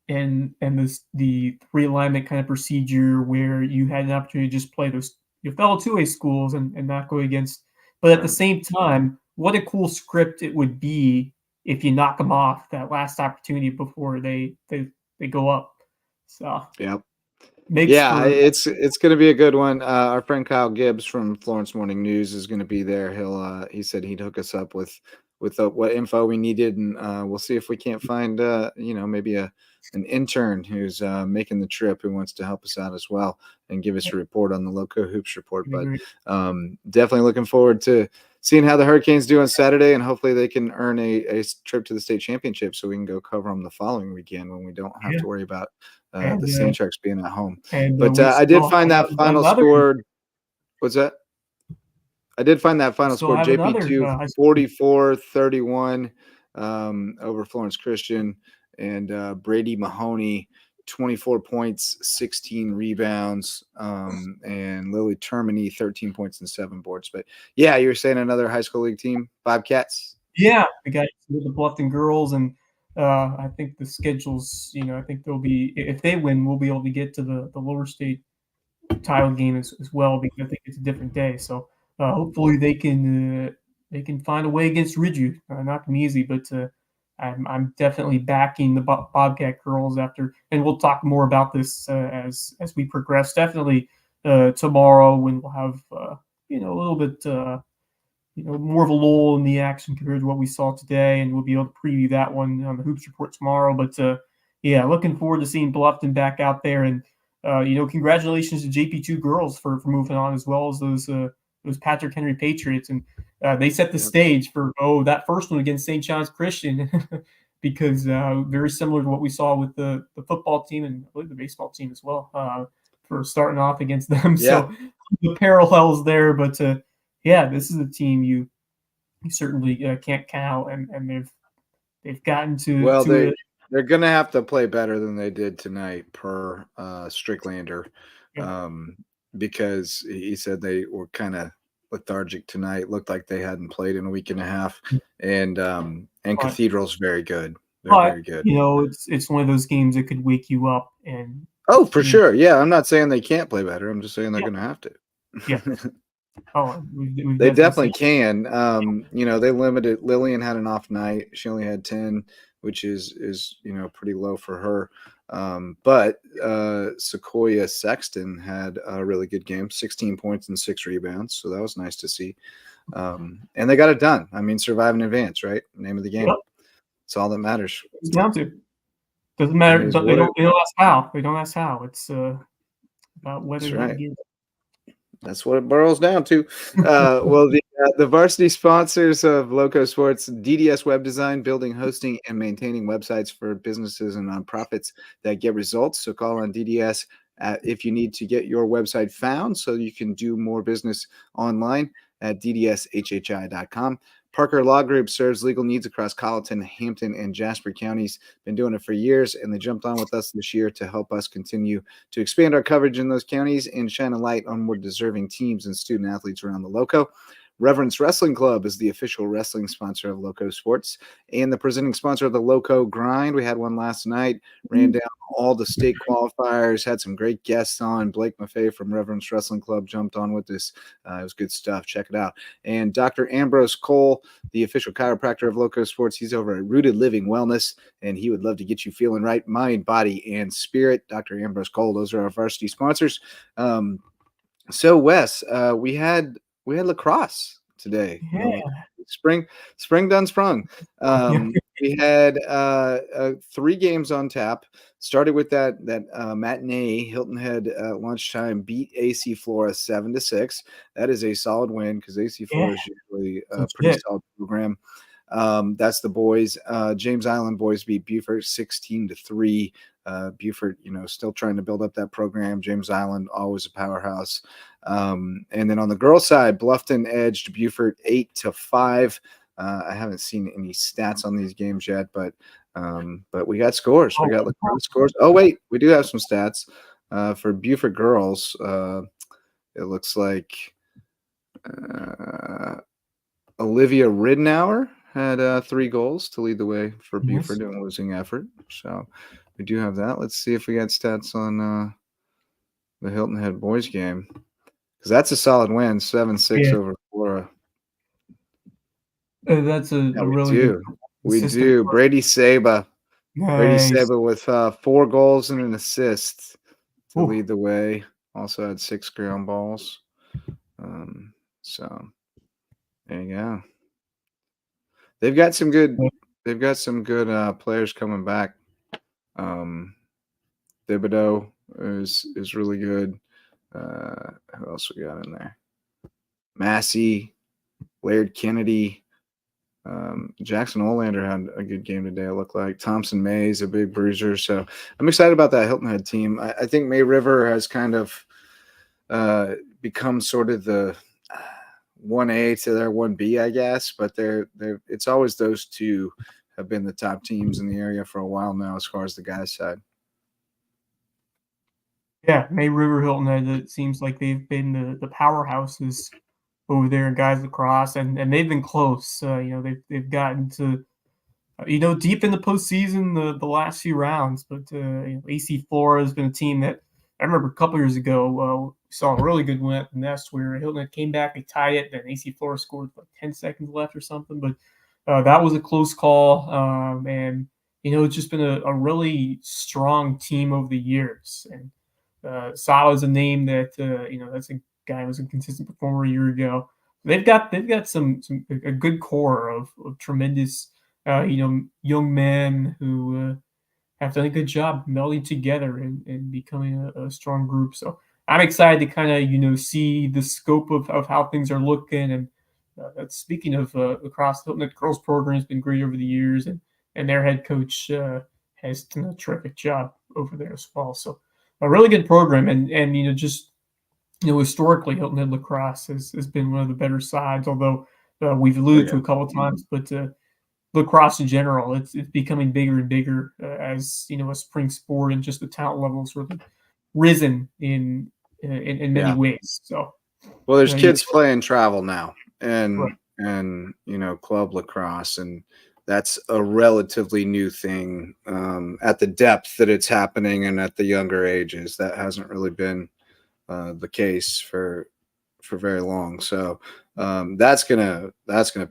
and the realignment kind of procedure, where you had an opportunity to just play your fellow 2A schools and not go against. But at the same time, what a cool script it would be if you knock them off that last opportunity before they go up. So it's going to be a good one. Our friend Kyle Gibbs from Florence Morning News is going to be there. He said he'd hook us up with what info we needed, and we'll see if we can't find maybe an intern who's making the trip, who wants to help us out as well and give us a report on the Lowco Hoops report. But definitely looking forward to seeing how the Hurricanes do on Saturday, and hopefully they can earn a trip to the state championship so we can go cover them the following weekend when we don't have to worry about the Sand Sharks being at home. But I did find that final score. What's that? I did find that final score, JP2 44-31 over Florence Christian, and Brady Mahoney 24 points, 16 rebounds, and Lily Termini 13 points and 7 boards. But yeah, you were saying another high school league team, Bobcats. Yeah, we got the Bluffton girls, and I think the schedules. I think they'll be, if they win, we'll be able to get to the lower state title game as well, because I think it's a different day. So hopefully they can find a way against Ridgeview. Not gonna be easy, but I'm definitely backing the Bobcat girls after, and we'll talk more about this as we progress. Definitely tomorrow when we'll have a little bit more of a lull in the action compared to what we saw today, and we'll be able to preview that one on the Hoops Report tomorrow. But looking forward to seeing Bluffton back out there, and congratulations to JP2 girls for moving on, as well as those Patrick Henry Patriots, and they set the stage for that first one against St. John's Christian, because very similar to what we saw with the football team and I believe the baseball team as well, for starting off against them. Yeah. So the parallels there, but this is a team you certainly can't count, and they've gotten to they're gonna have to play better than they did tonight, per Stricklander, because he said they were kind of lethargic tonight. Looked like they hadn't played in a week and a half, and Cathedral's very good. They're very good. It's one of those games that could wake you up, and for sure. Yeah, I'm not saying they can't play better. I'm just saying they're gonna have to. Yeah. They definitely can. They limited. Lillian had an off night. She only had 10, which is pretty low for her. But Sequoia Sexton had a really good game, 16 points and 6 rebounds. So that was nice to see. And they got it done. I mean, survive and advance, right? Name of the game. Yep. It's all that matters. It's down to. Doesn't matter. They don't ask how. They don't ask how. It's about whether they get it. That's what it boils down to. Well, the varsity sponsors of LowcoSports: DDS Web Design, building, hosting, and maintaining websites for businesses and nonprofits that get results. So call on DDS if you need to get your website found so you can do more business online at ddshhi.com. Parker Law Group serves legal needs across Colleton, Hampton, and Jasper counties. Been doing it for years, and they jumped on with us this year to help us continue to expand our coverage in those counties and shine a light on more deserving teams and student athletes around the Lowco. Reverence Wrestling Club is the official wrestling sponsor of LowcoSports and the presenting sponsor of the Lowco Grind. We had one last night, ran down all the state qualifiers, had some great guests on. Blake Maffei from Reverence Wrestling Club jumped on with us. It was good stuff. Check it out. And Dr. Ambrose Cole, the official chiropractor of LowcoSports, he's over at Rooted Living Wellness, and he would love to get you feeling right, mind, body, and spirit. Dr. Ambrose Cole, those are our varsity sponsors. So, Wes, we had lacrosse today. Yeah. Spring done sprung. We had 3 games on tap. Started with that matinee. Hilton Head lunchtime beat AC Flora 7-6. That is a solid win because AC Flora is usually a pretty solid program. That's the boys. James Island boys beat Beaufort 16-3. Beaufort, still trying to build up that program. James Island, always a powerhouse. And then on the girls' side, Bluffton edged Beaufort 8-5. I haven't seen any stats on these games yet, but we got scores. We got scores. Oh wait, we do have some stats for Beaufort girls. It looks like Olivia Ridnour had 3 goals to lead the way for Beaufort in a losing effort. So we do have that. Let's see if we got stats on the Hilton Head boys game, because that's a solid win, 7-6 over Flora. That's a really good. We do. Brady Saba. Nice. Brady Saba with 4 goals and an assist to lead the way. Also had 6 ground balls. So there you go. They've got some good players coming back. Thibodeau is really good. Who else we got in there? Massey, Laird Kennedy, Jackson Olander had a good game today, it looked like. Thompson Mays, a big bruiser. So I'm excited about that Hilton Head team. I think May River has kind of become sort of the 1A to their 1B, I guess. But it's always those two have been the top teams in the area for a while now as far as the guys' side. Yeah, May River, Hilton Head, it seems like they've been the powerhouses over there in guys lacrosse, and they've been close. They've gotten to deep in the postseason the last few rounds. But AC Flora has been a team that I remember a couple years ago, we saw a really good one at the Nest where Hilton Head came back, they tied it, then AC Flora scored with like 10 seconds left or something. But that was a close call. And, it's just been a really strong team over the years. And Sal is a name that, that's a guy who was a consistent performer a year ago. They've got a good core of tremendous, young men who have done a good job melding together and becoming a strong group. So I'm excited to kind of, see the scope of how things are looking. And speaking of lacrosse, Hilton Head girls program has been great over the years, and their head coach has done a terrific job over there as well. So a really good program, and historically Hilton Head lacrosse has been one of the better sides, although we've alluded to a couple of times, but lacrosse in general, it's becoming bigger and bigger as a spring sport, and just the talent levels really risen in many ways. So, well, there's kids playing travel now, Right. and club lacrosse, and that's a relatively new thing at the depth that it's happening, and at the younger ages. That hasn't really been the case for very long. So that's gonna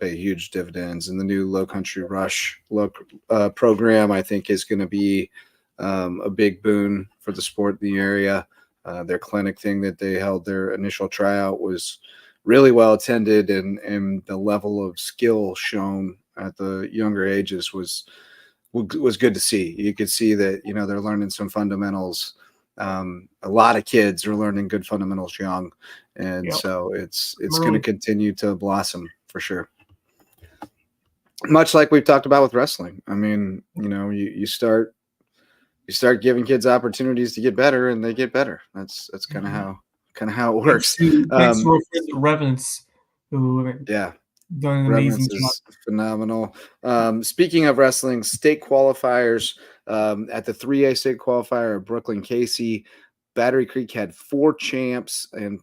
pay huge dividends. And the new Lowcountry Rush program, I think, is going to be a big boon for the sport in the area. Their clinic thing that they held, their initial tryout, was really well attended, and the level of skill shown at the younger ages was good to see. You could see that they're learning some fundamentals. A lot of kids are learning good fundamentals young, and so it's going to continue to blossom for sure. Much like we've talked about with wrestling. I mean, you start giving kids opportunities to get better, and they get better. That's kind of how it works. Thanks to Revenants, who done an amazing job. Phenomenal. Speaking of wrestling, state qualifiers, at the 3A state qualifier of Brooklyn Casey, Battery Creek had 4 champs, and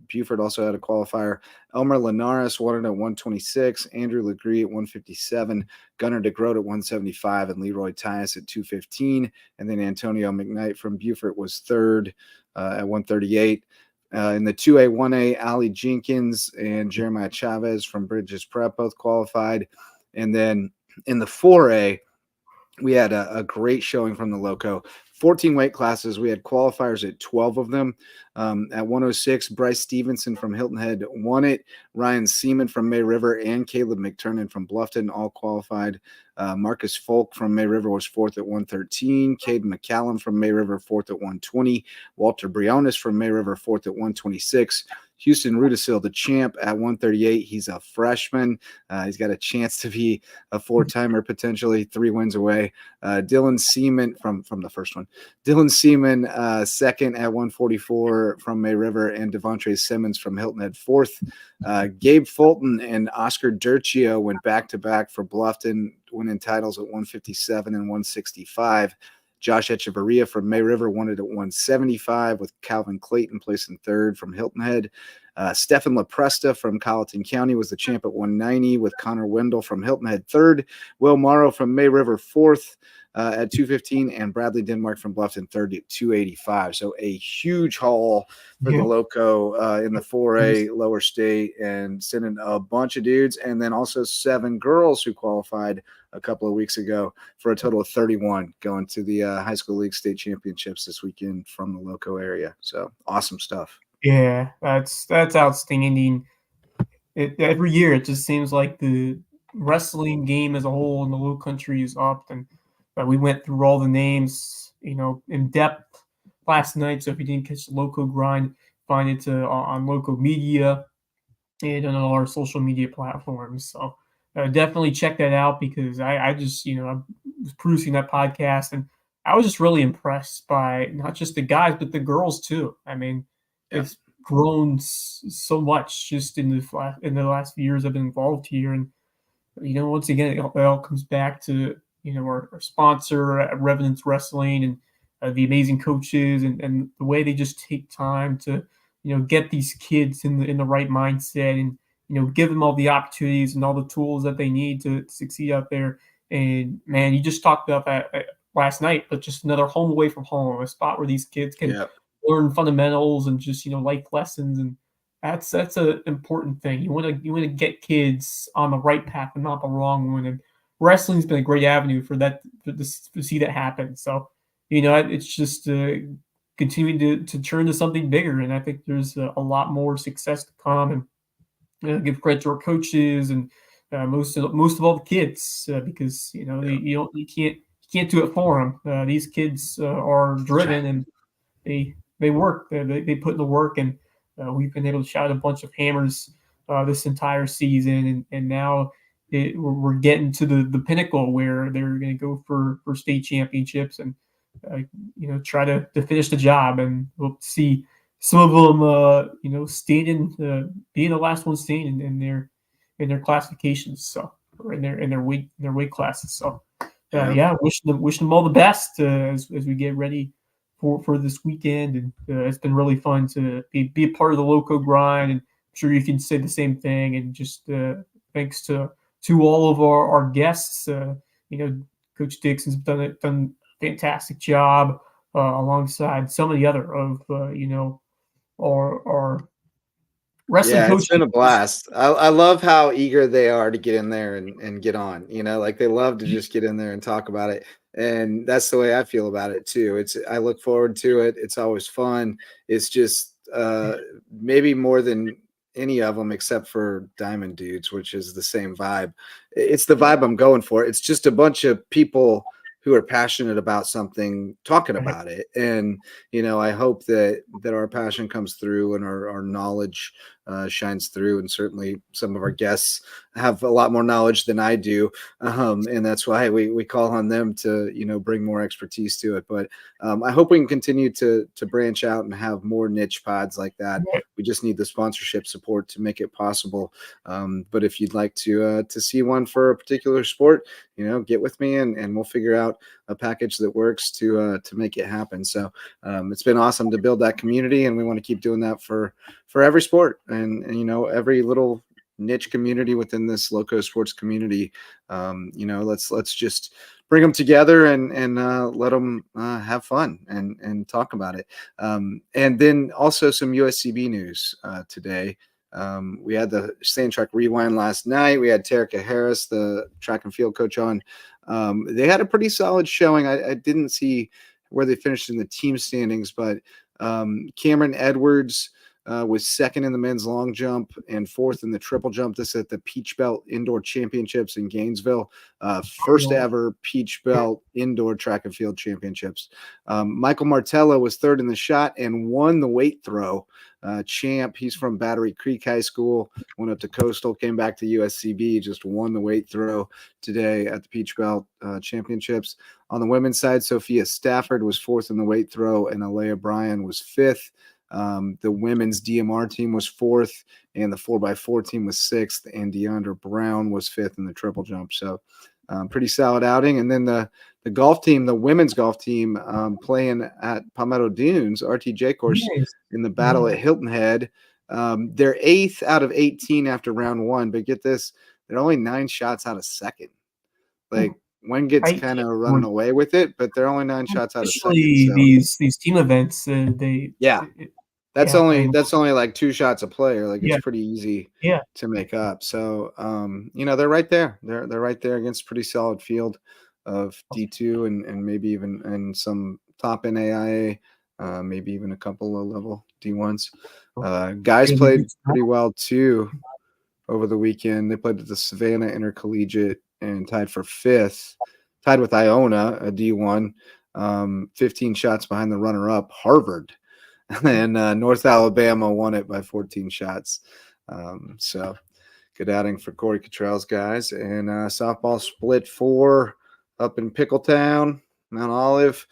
Buford also had a qualifier. Elmer Linares won it at 126, Andrew Legree at 157, Gunnar DeGroat at 175, and Leroy Tyus at 215. And then Antonio McKnight from Buford was third at 138. In the 2A, 1A, Ali Jenkins and Jeremiah Chavez from Bridges Prep both qualified. And then in the 4A, we had a great showing from the Lowco. 14 weight classes. We had qualifiers at 12 of them. At 106, Bryce Stevenson from Hilton Head won it. Ryan Seaman from May River and Caleb McTurnan from Bluffton all qualified. Marcus Folk from May River was fourth at 113. Caden McCallum from May River fourth at 120. Walter Briones from May River fourth at 126. Houston Rudisil, the champ, at 138. He's a freshman. He's got a chance to be a 4-timer, potentially 3 wins away. Dylan Seaman from the first one. Dylan Seaman, second at 144 from May River, and Devontre Simmons from Hilton Head fourth. Gabe Fulton and Oscar Durchio went back-to-back for Bluffton, winning titles at 157 and 165. Josh Echevarria from May River won it at 175, with Calvin Clayton placing third from Hilton Head. Stefan LaPresta from Colleton County was the champ at 190, with Connor Wendell from Hilton Head third. Will Morrow from May River fourth at 215, and Bradley Denmark from Bluffton third at 285. So a huge haul for the Lowco in the 4A lower state, and sending a bunch of dudes, and then also 7 girls who qualified a couple of weeks ago, for a total of 31 going to the high school league state championships this weekend from the Lowco area. So awesome stuff. Yeah, that's outstanding. Every year it just seems like the wrestling game as a whole in the Lowcountry is up, and we went through all the names, in depth last night. So if you didn't catch the Lowco grind, find it on Lowco Media and on all our social media platforms. So definitely check that out, because I just, I was producing that podcast, and I was just really impressed by not just the guys, but the girls too. I mean, it's grown so much just in the last few years I've been involved here. And, once again, it all comes back to, our sponsor, Revenants Wrestling, and the amazing coaches, and the way they just take time to, get these kids in the right mindset, and, give them all the opportunities and all the tools that they need to succeed out there. And man, you just talked about that last night, but just another home away from home, a spot where these kids can learn fundamentals and just life lessons, and that's an important thing. You want to get kids on the right path and not the wrong one. And wrestling's been a great avenue for that to see that happen. So it's just continuing to turn to something bigger, and I think there's a lot more success to come. And give credit to our coaches and most of all the kids because you can't do it for them. These kids are driven and they work. They put in the work, and we've been able to shout a bunch of hammers this entire season, and now we're getting to the pinnacle where they're going to go for state championships and try to finish the job, and we'll see some of them being the last one staying in their classifications, so or in their weight classes. So wishing them all the best as we get ready for this weekend. And it's been really fun to be a part of the Lowco grind, and I'm sure you can say the same thing. And just thanks to all of our guests. Coach Dixon's done a fantastic job alongside some of the other of our wrestling coaches. It's been a blast. I love how eager they are to get in there and get on. Like they love to just get in there and talk about it. And that's the way I feel about it too. I look forward to it. It's always fun. It's just maybe more than any of them except for Diamond Dudes, which is the same vibe. It's the vibe I'm going for. It's just a bunch of people who are passionate about something talking about it. And, I hope that our passion comes through and our knowledge shines through. And certainly some of our guests have a lot more knowledge than I do. And that's why we call on them to, bring more expertise to it. But I hope we can continue to branch out and have more niche pods like that. We just need the sponsorship support to make it possible. But if you'd like to see one for a particular sport, get with me and we'll figure out a package that works to make it happen. So it's been awesome to build that community, and we want to keep doing that for every sport and every little niche community within this LowcoSports community. Let's just bring them together and let them have fun and talk about it. And then also some USCB news today. We had the Sand Track Rewind last night. We had Terica Harris, the track and field coach, on. They had a pretty solid showing. I didn't see where they finished in the team standings, but Cameron Edwards was second in the men's long jump and fourth in the triple jump. This at the Peach Belt Indoor Championships in Gainesville. First ever Peach Belt Indoor Track and Field Championships. Michael Martello was third in the shot and won the weight throw. Champ, he's from Battery Creek High School, went up to Coastal, came back to USCB, just won the weight throw today at the Peach Belt Championships. On the women's side, Sophia Stafford was fourth in the weight throw and Alea Bryan was fifth. The women's DMR team was fourth, and the 4x4 team was sixth, and Deandra Brown was fifth in the triple jump. So pretty solid outing. And then the golf team, the women's golf team, playing at Palmetto Dunes, RTJ course, in the battle at Hilton Head. They're 8th out of 18 after round one, but get this, they're only 9 shots out of second. Like, one gets kind of running away with it, but they're only 9 shots out of second. So. These team events, that's only like 2 shots a player. Like it's pretty easy to make up. So they're right there. They're right there against a pretty solid field of D2 and maybe even and some top NAIA, maybe even a couple of level D1s. Guys played pretty well too over the weekend. They played at the Savannah Intercollegiate and tied for 5th, tied with Iona, a D1, 15 shots behind the runner-up, Harvard. And North Alabama won it by 14 shots. So good outing for Corey Cottrell's guys. And softball split 4 up in Pickletown, Mount Olive.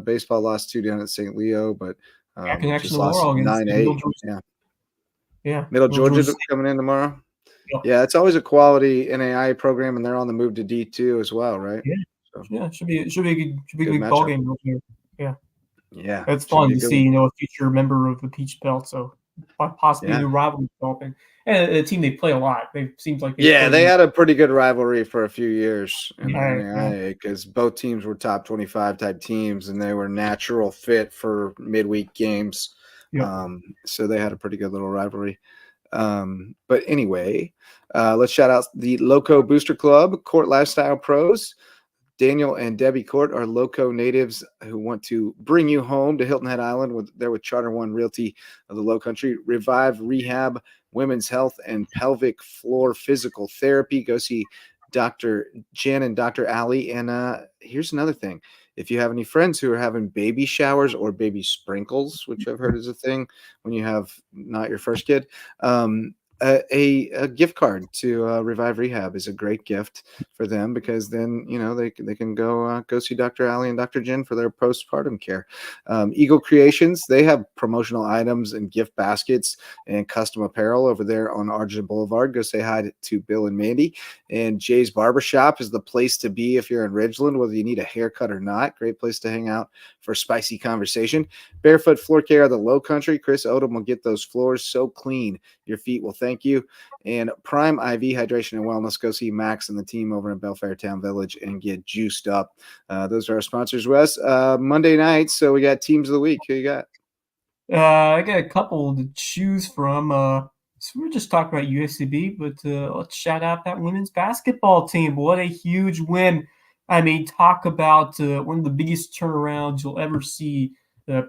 Baseball lost 2 down at St. Leo, but just lost 9-8. Middle Georgia coming in tomorrow. Yeah, it's always a quality NAI program, and they're on the move to D2 as well, right? It should be a good ball game. Yeah, Yeah, it's fun to see, a future member of the Peach Belt. So possibly Yeah. the rivalry developing. And a team they play a lot. They seems like They play had a pretty good rivalry for a few years in the Yeah, NAIA because both teams were top 25 type teams, and they were natural fit for midweek games. yeah. So they had a pretty good little rivalry. But anyway, let's shout out the Lowco Booster Club, Court Lifestyle Pros. Daniel and Debbie Court are Lowco natives who want to bring you home to Hilton Head Island. They're with Charter One Realty of the Lowcountry. Revive, rehab, women's health, and pelvic floor physical therapy. Go see Dr. Jen and Dr. Allie. And here's another thing. If you have any friends who are having baby showers or baby sprinkles, which I've heard is a thing when you have not your first kid, a gift card to Revive Rehab is a great gift for them, because then they can go see Dr. Allie and Dr. Jen for their postpartum care. Eagle Creations, they have promotional items and gift baskets and custom apparel over there on Argent Boulevard. Go say hi to Bill and Mandy. And Jay's Barbershop is the place to be if you're in Ridgeland, whether you need a haircut or not. Great place to hang out for spicy conversation. Barefoot Floor Care of the Lowcountry. Chris Odom will get those floors so clean your feet will thank you. And Prime IV Hydration and Wellness. Go see Max and the team over in Belfair Town Village and get juiced up. Those are our sponsors, Wes. Monday night, so we got teams of the week. Who you got? I got a couple to choose from. So we're just talking about USCB, but let's shout out that women's basketball team. What a huge win. I mean, talk about one of the biggest turnarounds you'll ever see,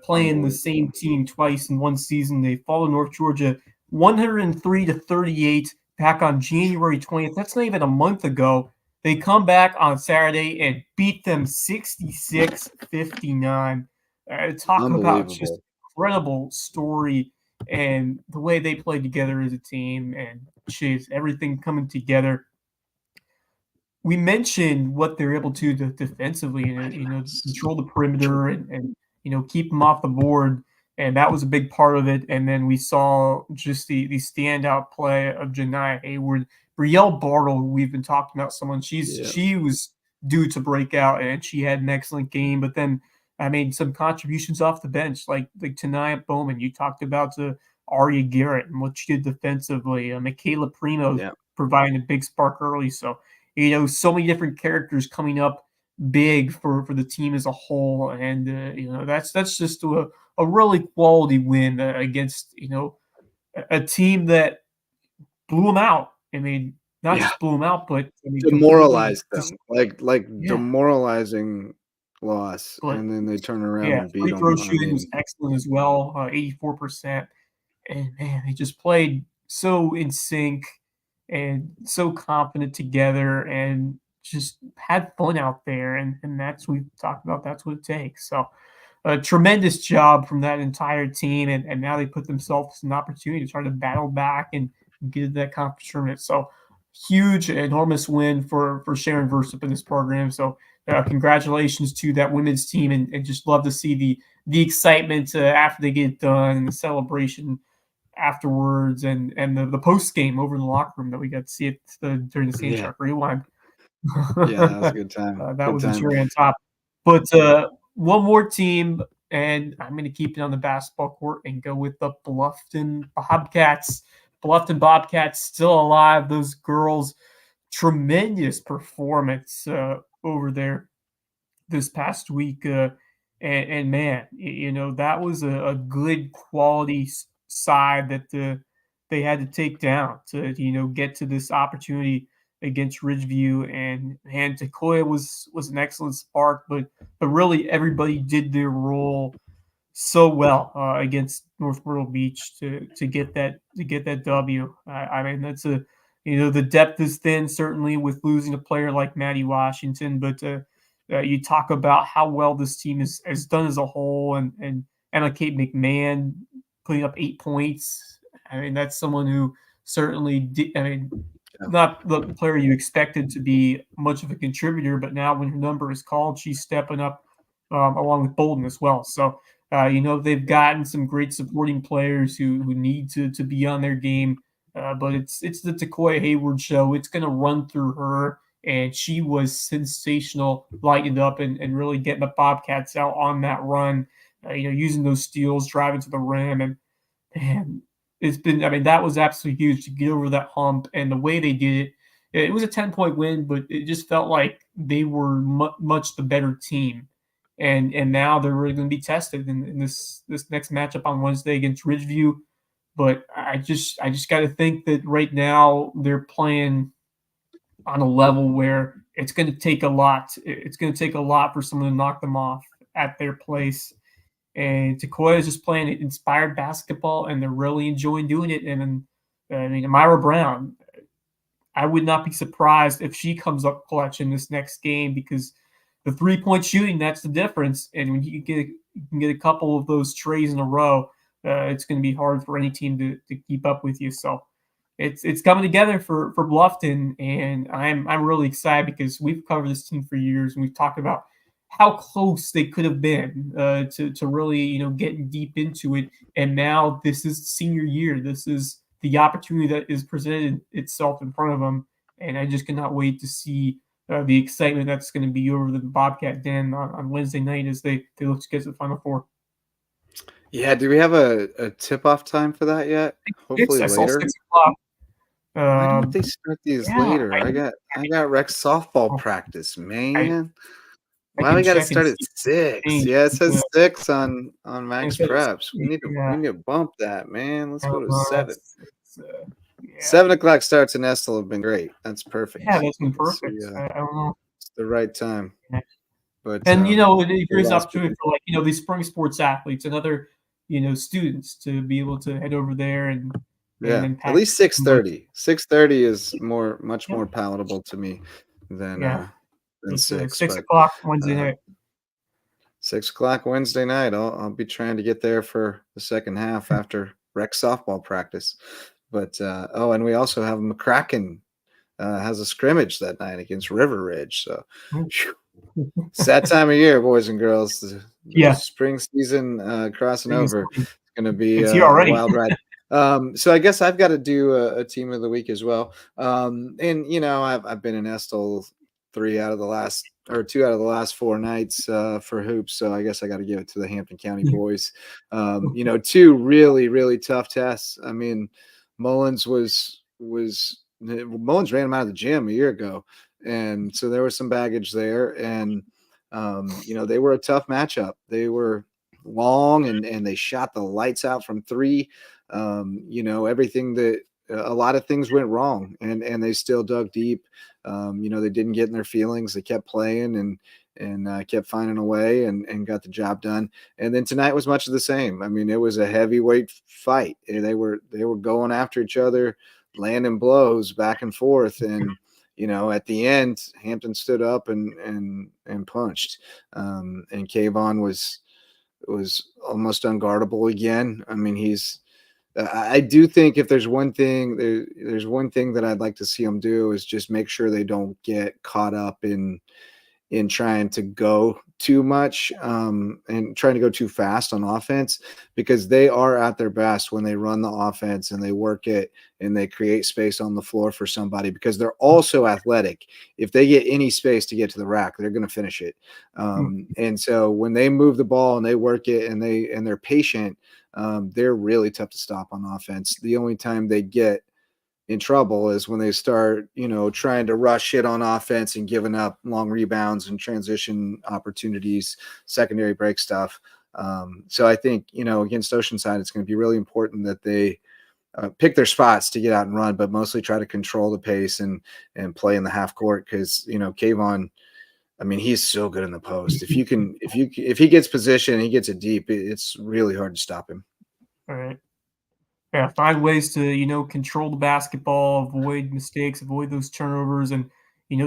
playing the same team twice in one season. They fall to North Georgia 103-38 back on January 20th. That's not even a month ago. They come back on Saturday and beat them 66-59. Talk about just incredible story and the way they played together as a team, and everything coming together. We mentioned what they're able to do defensively, and control the perimeter and keep them off the board, and that was a big part of it. And then we saw just the standout play of Janiah Hayward. Brielle Bartle, we've been talking about someone. She was due to break out, and she had an excellent game. But then I made some contributions off the bench, like Tanaya Bowman. You talked about Aria Garrett and what she did defensively. Michaela Primo providing a big spark early. So so many different characters coming up big for the team as a whole, and that's just a really quality win against a team that blew them out. I mean, not just blew them out, but demoralized them, demoralizing loss, and then they turn around and beat them. Free throw shooting was excellent as well, 84%, and man, they just played so in sync and so confident together, and just had fun out there, and that's what we've talked about. That's what it takes. So a tremendous job from that entire team, and now they put themselves an opportunity to try to battle back and get that conference tournament. So huge, enormous win for Sharon Versup in this program. So congratulations to that women's team, and just love to see the excitement after they get done, and the celebration afterwards, and the post game over in the locker room that we got to see it during the Sand Shark Rewind. That was a good time. That was a cherry on top. But one more team, and I'm going to keep it on the basketball court and go with the Bluffton Bobcats. Bluffton Bobcats still alive. Those girls, tremendous performance over there this past week. And man, that was a good quality side that they had to take down to get to this opportunity against Ridgeview. And Takoya was an excellent spark, but really everybody did their role so well against North Myrtle Beach to get that W. I mean, that's the depth is thin, certainly, with losing a player like Maddie Washington, but you talk about how well this team has done as a whole, and Emma Kate McMahon putting up 8 points. I mean, that's someone who certainly not the player you expected to be much of a contributor, but now when her number is called, she's stepping up along with Bolden as well. So, they've gotten some great supporting players who need to be on their game, but it's the Takoya Hayward show. It's going to run through her, and she was sensational, lightened up, and really getting the Bobcats out on that run, using those steals, driving to the rim, and that was absolutely huge to get over that hump, and the way they did it. It was a 10-point win, but it just felt like they were much the better team, and now they're really going to be tested in this next matchup on Wednesday against Ridgeview. But I just got to think that right now they're playing on a level where it's going to take a lot. It's going to take a lot for someone to knock them off at their place. And Tekoya is just playing inspired basketball, and they're really enjoying doing it. And I mean, Myra Brown, I would not be surprised if she comes up clutch in this next game, because the 3-point shooting, that's the difference. And when you can get a couple of those trays in a row, it's going to be hard for any team to keep up with you. So it's coming together for Bluffton, and I'm really excited because we've covered this team for years, and we've talked about how close they could have been to really getting deep into it. And now this is senior year. This is the opportunity that is presented itself in front of them, and I just cannot wait to see the excitement that's going to be over the Bobcat Den on Wednesday night as they look to get to the Final Four. Yeah, do we have a tip-off time for that yet? Hopefully later. 6 o'clock. Why don't they start these later? I got rec softball practice, man. Why we gotta start at 6? Yeah, it says 6 on Max Preps. We need to bump that, man. Let's go to 7. 7 o'clock starts in Estill have been great. That's perfect. Yeah, that's been perfect. I don't know. It's the right time. Yeah. But it brings opportunity for these spring sports athletes and other students to be able to head over there and at least 6:30. 6:30 is much more palatable to me than 6. 6 o'clock Wednesday night. 6 o'clock Wednesday night. I'll be trying to get there for the second half after rec softball practice. But and we also have McCracken has a scrimmage that night against River Ridge. So it's that time of year, boys and girls. The spring season crossing over. It's going to be a wild ride. So I guess I've got to do a team of the week as well. And I've been in Estill 2 out of the last 4 nights for hoops. So I guess I got to give it to the Hampton County boys. 2 really, really tough tests. I mean, Mullins Mullins ran him out of the gym a year ago. And so there was some baggage there. And, they were a tough matchup. They were long and they shot the lights out from 3. Everything that a lot of things went wrong and they still dug deep. They didn't get in their feelings. They kept playing and kept finding a way and got the job done. And then tonight was much of the same. I mean, it was a heavyweight fight. They were going after each other, landing blows back and forth. And, at the end, Hampton stood up and punched. And Kayvon was almost unguardable again. I mean, I do think if there's one thing, there's one thing that I'd like to see them do is just make sure they don't get caught up in trying to go too much and trying to go too fast on offense, because they are at their best when they run the offense and they work it and they create space on the floor for somebody, because they're also athletic. If they get any space to get to the rack, they're going to finish it. And so when they move the ball and they work it and they're patient, they're really tough to stop on offense. The only time they get in trouble is when they start, trying to rush it on offense and giving up long rebounds and transition opportunities, secondary break stuff. So I think, against Oceanside, it's going to be really important that they pick their spots to get out and run, but mostly try to control the pace and play in the half court. Cause Kayvon, I mean, he's so good in the post. If he gets position and he gets it deep, it's really hard to stop him. All right. Yeah, find ways to, control the basketball, avoid mistakes, avoid those turnovers, and,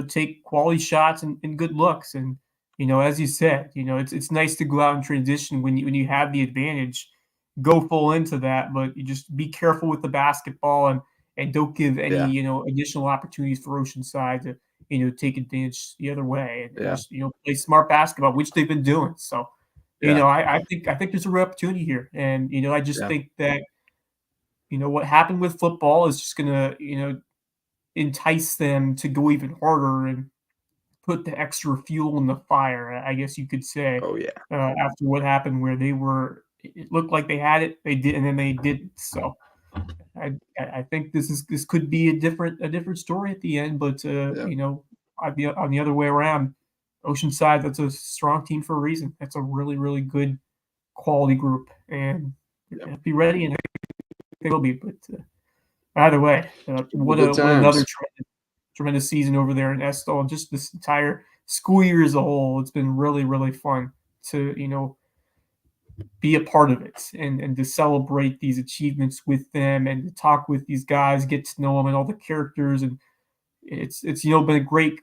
take quality shots and good looks. And, as you said, it's nice to go out and transition when you have the advantage, go full into that, but you just be careful with the basketball and don't give any, additional opportunities for Oceanside to, take advantage the other way and just, play smart basketball, which they've been doing. So, I think there's a real opportunity here. And, I just think that, what happened with football is just going to, entice them to go even harder and put the extra fuel in the fire, I guess you could say. Oh, yeah. After what happened where it looked like they had it, they did, and then they didn't. So, I think this could be a different story at the end, but I'd be on the other way around. Oceanside, that's a strong team for a reason. That's a really, really good quality group, and be ready, and they will be. But either way, what another tremendous season over there in Estill, and just this entire school year as a whole. It's been really, really fun to be a part of it and to celebrate these achievements with them and to talk with these guys, get to know them and all the characters, and it's been a great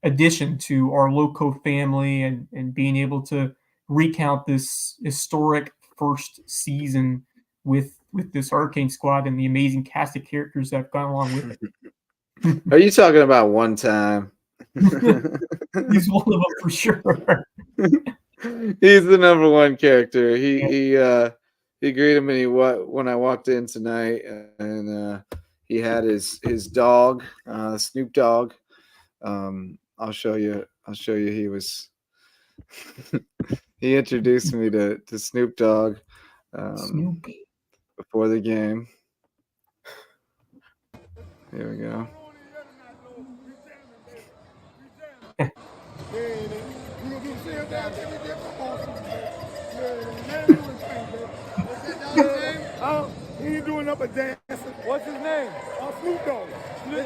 addition to our Lowco family and being able to recount this historic first season with this Hurricane squad and the amazing cast of characters that have gone along with it. Are you talking about one time? He's one of them for sure. He's the number one character. He greeted me when I walked in tonight, and he had his dog, Snoop Dogg. I'll show you. He was. He introduced me to Snoop Dogg before the game. Here we go. He ain't doing up a dance. What's his name? Snoop Dogg. They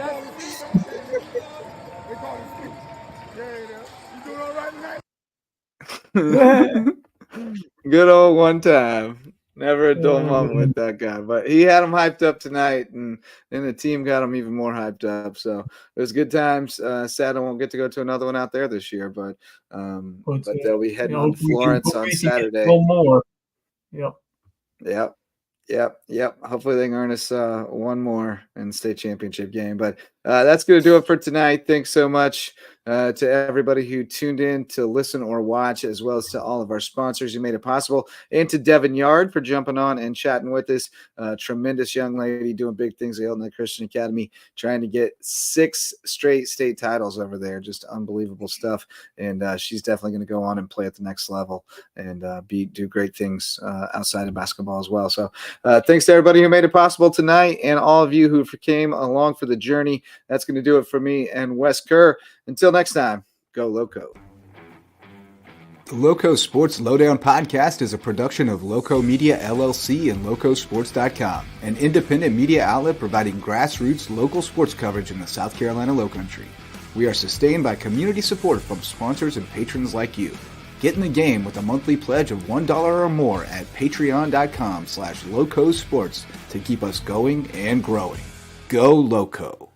call him Snoop. Yeah. You doing all right tonight? Good old one time. Never a dull moment with that guy. But he had him hyped up tonight, and the team got him even more hyped up. So it was good times. Sad I won't get to go to another one out there this year, but they'll be heading on to Florence on Saturday. One more. Yep. Hopefully they can earn us one more in the state championship game. But that's going to do it for tonight. Thanks so much to everybody who tuned in to listen or watch, as well as to all of our sponsors who made it possible, and to Devin Yard for jumping on and chatting with us. Tremendous young lady doing big things at Hilton Head Christian Academy, trying to get 6 straight state titles over there. Just unbelievable stuff. And she's definitely going to go on and play at the next level and do great things outside of basketball as well. So thanks to everybody who made it possible tonight, and all of you who came along for the journey. That's going to do it for me and Wes Kerr. Until next time, go Lowco. The LowcoSports Lowdown podcast is a production of Lowco Media LLC and LowcoSports.com, an independent media outlet providing grassroots local sports coverage in the South Carolina Lowcountry. We are sustained by community support from sponsors and patrons like you. Get in the game with a monthly pledge of $1 or more at patreon.com/LowcoSports to keep us going and growing. Go Lowco.